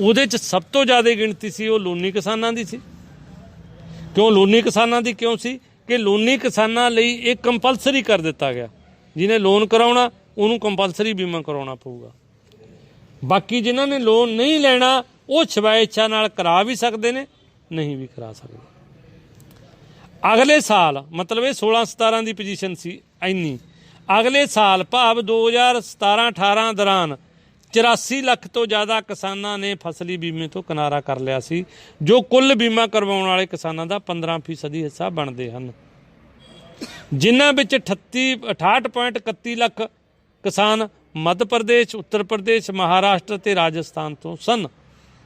ਉਹਦੇ 'ਚ ਸਭ ਤੋਂ ਜ਼ਿਆਦਾ ਗਿਣਤੀ ਸੀ ਉਹ ਲੋਨੀ ਕਿਸਾਨਾਂ ਦੀ ਸੀ। ਕਿਉਂ ਲੋਨੀ ਕਿਸਾਨਾਂ ਦੀ ਕਿਉਂ ਸੀ ਕਿ ਲੋਨੀ ਕਿਸਾਨਾਂ ਲਈ ਇਹ ਕੰਪਲਸਰੀ ਕਰ ਦਿੱਤਾ ਗਿਆ, ਜਿਹਨੇ ਲੋਨ ਕਰਾਉਣਾ ਉਹਨੂੰ ਕੰਪਲਸਰੀ ਬੀਮਾ ਕਰਾਉਣਾ ਪਊਗਾ। ਬਾਕੀ ਜਿਨ੍ਹਾਂ ਨੇ ਲੋਨ ਨਹੀਂ ਲੈਣਾ ਉਹ ਸਵੈ-ਇੱਛਾ ਨਾਲ ਕਰਾ ਵੀ ਸਕਦੇ ਨੇ, ਨਹੀਂ ਵੀ ਕਰਾ ਸਕਦੇ। ਅਗਲੇ ਸਾਲ ਮਤਲਬ ਇਹ 16-17 ਦੀ ਪੋਜੀਸ਼ਨ ਸੀ ਇੰਨੀ, ਅਗਲੇ ਸਾਲ ਭਾਵ 2017-18 ਦੌਰਾਨ 84 ਲੱਖ ਤੋਂ ਜ਼ਿਆਦਾ ਕਿਸਾਨਾਂ ਨੇ ਫਸਲੀ ਬੀਮੇ ਤੋਂ ਕਿਨਾਰਾ ਕਰ ਲਿਆ ਸੀ, ਜੋ ਕੁੱਲ ਬੀਮਾ ਕਰਵਾਉਣ ਵਾਲੇ ਕਿਸਾਨਾਂ ਦਾ 15% ਹਿੱਸਾ ਬਣਦੇ ਹਨ, ਜਿਨ੍ਹਾਂ ਵਿੱਚ 68.31 ਲੱਖ ਕਿਸਾਨ ਮੱਧ ਪ੍ਰਦੇਸ਼, ਉੱਤਰ ਪ੍ਰਦੇਸ਼, ਮਹਾਰਾਸ਼ਟਰ ਅਤੇ ਰਾਜਸਥਾਨ ਤੋਂ ਸਨ।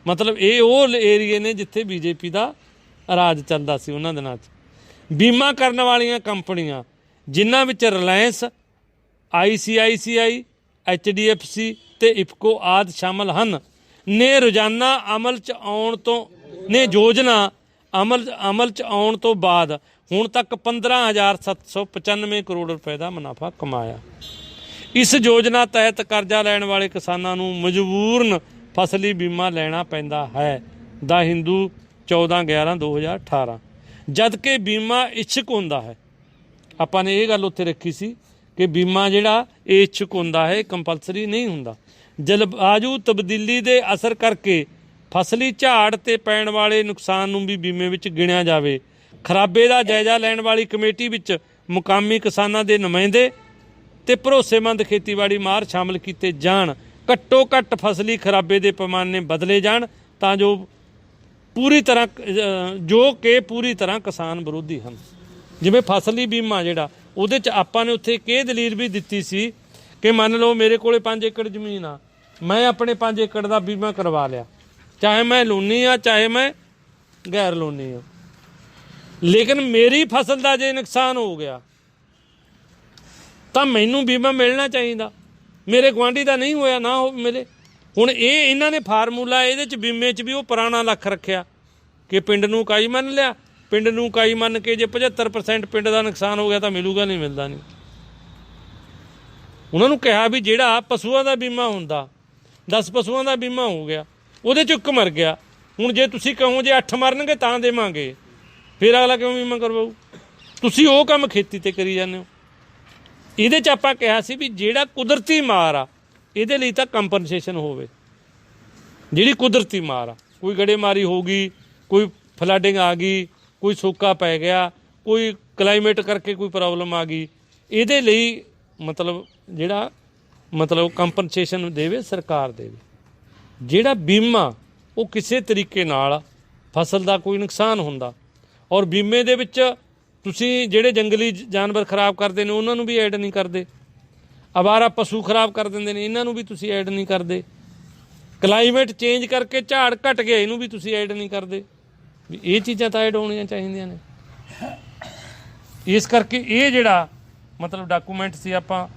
ਮਤਲਬ ਇਹ ਉਹ ਏਰੀਏ ਨੇ ਜਿੱਥੇ BJP ਦਾ ਰਾਜ ਚੱਲਦਾ ਸੀ ਉਹਨਾਂ ਦਿਨਾਂ 'ਚ। ਬੀਮਾ ਕਰਨ ਵਾਲੀਆਂ ਕੰਪਨੀਆਂ ਜਿਨ੍ਹਾਂ ਵਿੱਚ ਰਿਲਾਇੰਸ, ICICI, HDFC ਤੇ IFCO ਆਦਿ ਸ਼ਾਮਲ ਹਨ ਨੇ ਰੋਜ਼ਾਨਾ ਯੋਜਨਾ ਅਮਲ 'ਚ ਆਉਣ ਤੋਂ ਬਾਅਦ ਹੁਣ ਤੱਕ 15,795 ਕਰੋੜ ਰੁਪਏ ਦਾ ਮੁਨਾਫਾ ਕਮਾਇਆ। ਇਸ ਯੋਜਨਾ ਤਹਿਤ ਕਰਜ਼ਾ ਲੈਣ ਵਾਲੇ ਕਿਸਾਨਾਂ ਨੂੰ ਮਜਬੂਰਨ ਫਸਲੀ ਬੀਮਾ ਲੈਣਾ ਪੈਂਦਾ ਹੈ। ਦਾ ਹਿੰਦੂ 14/11/2018। ਜਦ ਕਿ ਬੀਮਾ ਇੱਛਕ ਹੁੰਦਾ ਹੈ। ਆਪਾਂ ਨੇ ਇਹ ਗੱਲ ਉੱਥੇ ਰੱਖੀ ਸੀ ਕਿ ਬੀਮਾ ਜਿਹੜਾ ਇਹ ਇੱਛਕ ਹੁੰਦਾ ਹੈ, ਕੰਪਲਸਰੀ ਨਹੀਂ ਹੁੰਦਾ। ਜਲਵਾਯੂ ਤਬਦੀਲੀ ਦੇ ਅਸਰ ਕਰਕੇ ਫਸਲੀ ਝਾੜ ਤੇ ਪੈਣ ਵਾਲੇ ਨੁਕਸਾਨ ਨੂੰ ਵੀ ਬੀਮੇ ਵਿੱਚ ਗਿਣਿਆ ਜਾਵੇ। ਖਰਾਬੇ ਦਾ ਜਾਇਜ਼ਾ ਲੈਣ ਵਾਲੀ ਕਮੇਟੀ ਵਿੱਚ ਮੁਕਾਮੀ ਕਿਸਾਨਾਂ ਦੇ ਨੁਮਾਇੰਦੇ ਤੇ ਭਰੋਸੇਮੰਦ ਖੇਤੀਬਾੜੀ ਮਾਹਰ ਸ਼ਾਮਲ ਕੀਤੇ ਜਾਣ। ਘੱਟੋ ਘੱਟ ਫਸਲੀ ਖਰਾਬੇ ਦੇ ਪੈਮਾਨੇ ਬਦਲੇ ਜਾਣ ਤਾਂ ਜੋ ਪੂਰੀ ਤਰ੍ਹਾਂ ਕਿਸਾਨ ਵਿਰੋਧੀ ਹਨ। ਜਿਵੇਂ ਫਸਲੀ ਬੀਮਾ ਜਿਹੜਾ ਉਹਦੇ 'ਚ ਆਪਾਂ ਨੇ ਉੱਥੇ ਇੱਕ ਇਹ ਦਲੀਲ ਵੀ ਦਿੱਤੀ ਸੀ ਕਿ ਮੰਨ ਲਓ ਮੇਰੇ ਕੋਲੇ 5 ਏਕੜ ਜ਼ਮੀਨ ਆ, ਮੈਂ ਆਪਣੇ 5 ਏਕੜ ਦਾ ਬੀਮਾ ਕਰਵਾ ਲਿਆ, ਚਾਹੇ ਮੈਂ ਲੋਨੀ ਆ ਚਾਹੇ ਮੈਂ ਗੈਰ ਲੋਨੀ ਆ, ਲੇਕਿਨ ਮੇਰੀ ਫਸਲ ਦਾ ਜੇ ਨੁਕਸਾਨ ਹੋ ਗਿਆ ਤਾਂ ਮੈਨੂੰ ਬੀਮਾ ਮਿਲਣਾ ਚਾਹੀਦਾ, ਮੇਰੇ ਗੁਆਂਢੀ ਦਾ ਨਹੀਂ ਹੋਇਆ ਨਾ ਉਹ ਮਿਲੇ। ਹੁਣ ਇਹਨਾਂ ਨੇ ਫਾਰਮੂਲਾ ਇਹਦੇ 'ਚ ਬੀਮੇ 'ਚ ਵੀ ਉਹ ਪੁਰਾਣਾ ਲੱਖ ਰੱਖਿਆ ਕਿ ਪਿੰਡ ਨੂੰ ਇਕਾਈ ਮੰਨ ਲਿਆ, ਪਿੰਡ ਨੂੰ ਇਕਾਈ ਮੰਨ ਕੇ ਜੇ 75% ਪਿੰਡ ਦਾ ਨੁਕਸਾਨ ਹੋ ਗਿਆ ਤਾਂ ਮਿਲੂਗਾ, ਨਹੀਂ ਮਿਲਦਾ ਨਹੀਂ। ਉਹਨਾਂ ਨੂੰ ਕਿਹਾ ਵੀ ਜਿਹੜਾ ਪਸ਼ੂਆਂ ਦਾ ਬੀਮਾ ਹੁੰਦਾ, 10 ਪਸ਼ੂਆਂ ਦਾ ਬੀਮਾ ਹੋ ਗਿਆ, ਉਹਦੇ 'ਚ ਇੱਕ ਮਰ ਗਿਆ, ਹੁਣ ਜੇ ਤੁਸੀਂ ਕਹੋ ਜੇ 8 ਮਰਨਗੇ ਤਾਂ ਦੇਵਾਂਗੇ, ਫਿਰ ਅਗਲਾ ਕਿਉਂ ਬੀਮਾ ਕਰਵਾਊ? ਤੁਸੀਂ ਉਹ ਕੰਮ ਖੇਤੀ 'ਤੇ ਕਰੀ ਜਾਂਦੇ ਹੋ। ਇਹਦੇ 'ਚ ਆਪਾਂ ਕਿਹਾ ਸੀ ਵੀ ਜਿਹੜਾ ਕੁਦਰਤੀ ਮਾਰ ਆ ਇਹਦੇ ਲਈ ਤਾਂ ਕੰਪਨਸੇਸ਼ਨ ਹੋਵੇ। ਜਿਹੜੀ ਕੁਦਰਤੀ ਮਾਰ ਆ, ਕੋਈ ਗੜੇਮਾਰੀ ਹੋ ਗਈ, ਕੋਈ ਫਲੱਡਿੰਗ ਆ ਗਈ, ਕੋਈ ਸੋਕਾ ਪੈ ਗਿਆ, ਕੋਈ ਕਲਾਈਮੇਟ ਕਰਕੇ ਕੋਈ ਪ੍ਰੋਬਲਮ ਆ ਗਈ, ਇਹਦੇ ਲਈ ਜਿਹੜਾ ਕੰਪਨਸੇਸ਼ਨ ਦੇਵੇ, ਸਰਕਾਰ ਦੇਵੇ। ਜਿਹੜਾ ਬੀਮਾ ਉਹ ਕਿਸੇ ਤਰੀਕੇ ਨਾਲ ਫਸਲ ਦਾ ਕੋਈ ਨੁਕਸਾਨ ਹੁੰਦਾ, ਔਰ ਬੀਮੇ ਦੇ ਵਿੱਚ ਤੁਸੀਂ ਜਿਹੜੇ ਜੰਗਲੀ ਜਾਨਵਰ ਖਰਾਬ ਕਰਦੇ ਨੇ ਉਹਨਾਂ ਨੂੰ ਵੀ ਐਡ ਨਹੀਂ ਕਰਦੇ, ਅਵਾਰਾ ਪਸ਼ੂ ਖਰਾਬ ਕਰ ਦਿੰਦੇ ਨੇ ਇਹਨਾਂ ਨੂੰ ਵੀ ਤੁਸੀਂ ਐਡ ਨਹੀਂ ਕਰਦੇ, ਕਲਾਈਮੇਟ ਚੇਂਜ ਕਰਕੇ ਝਾੜ ਘਟ ਗਿਆ ਇਹਨੂੰ ਵੀ ਤੁਸੀਂ ਐਡ ਨਹੀਂ ਕਰਦੇ, ਵੀ ਇਹ ਚੀਜ਼ਾਂ ਤਾਂ ਐਡ ਹੋਣੀਆਂ ਚਾਹੀਦੀਆਂ ਨੇ। ਇਸ ਕਰਕੇ ਇਹ ਜਿਹੜਾ ਡਾਕੂਮੈਂਟ ਸੀ ਆਪਾਂ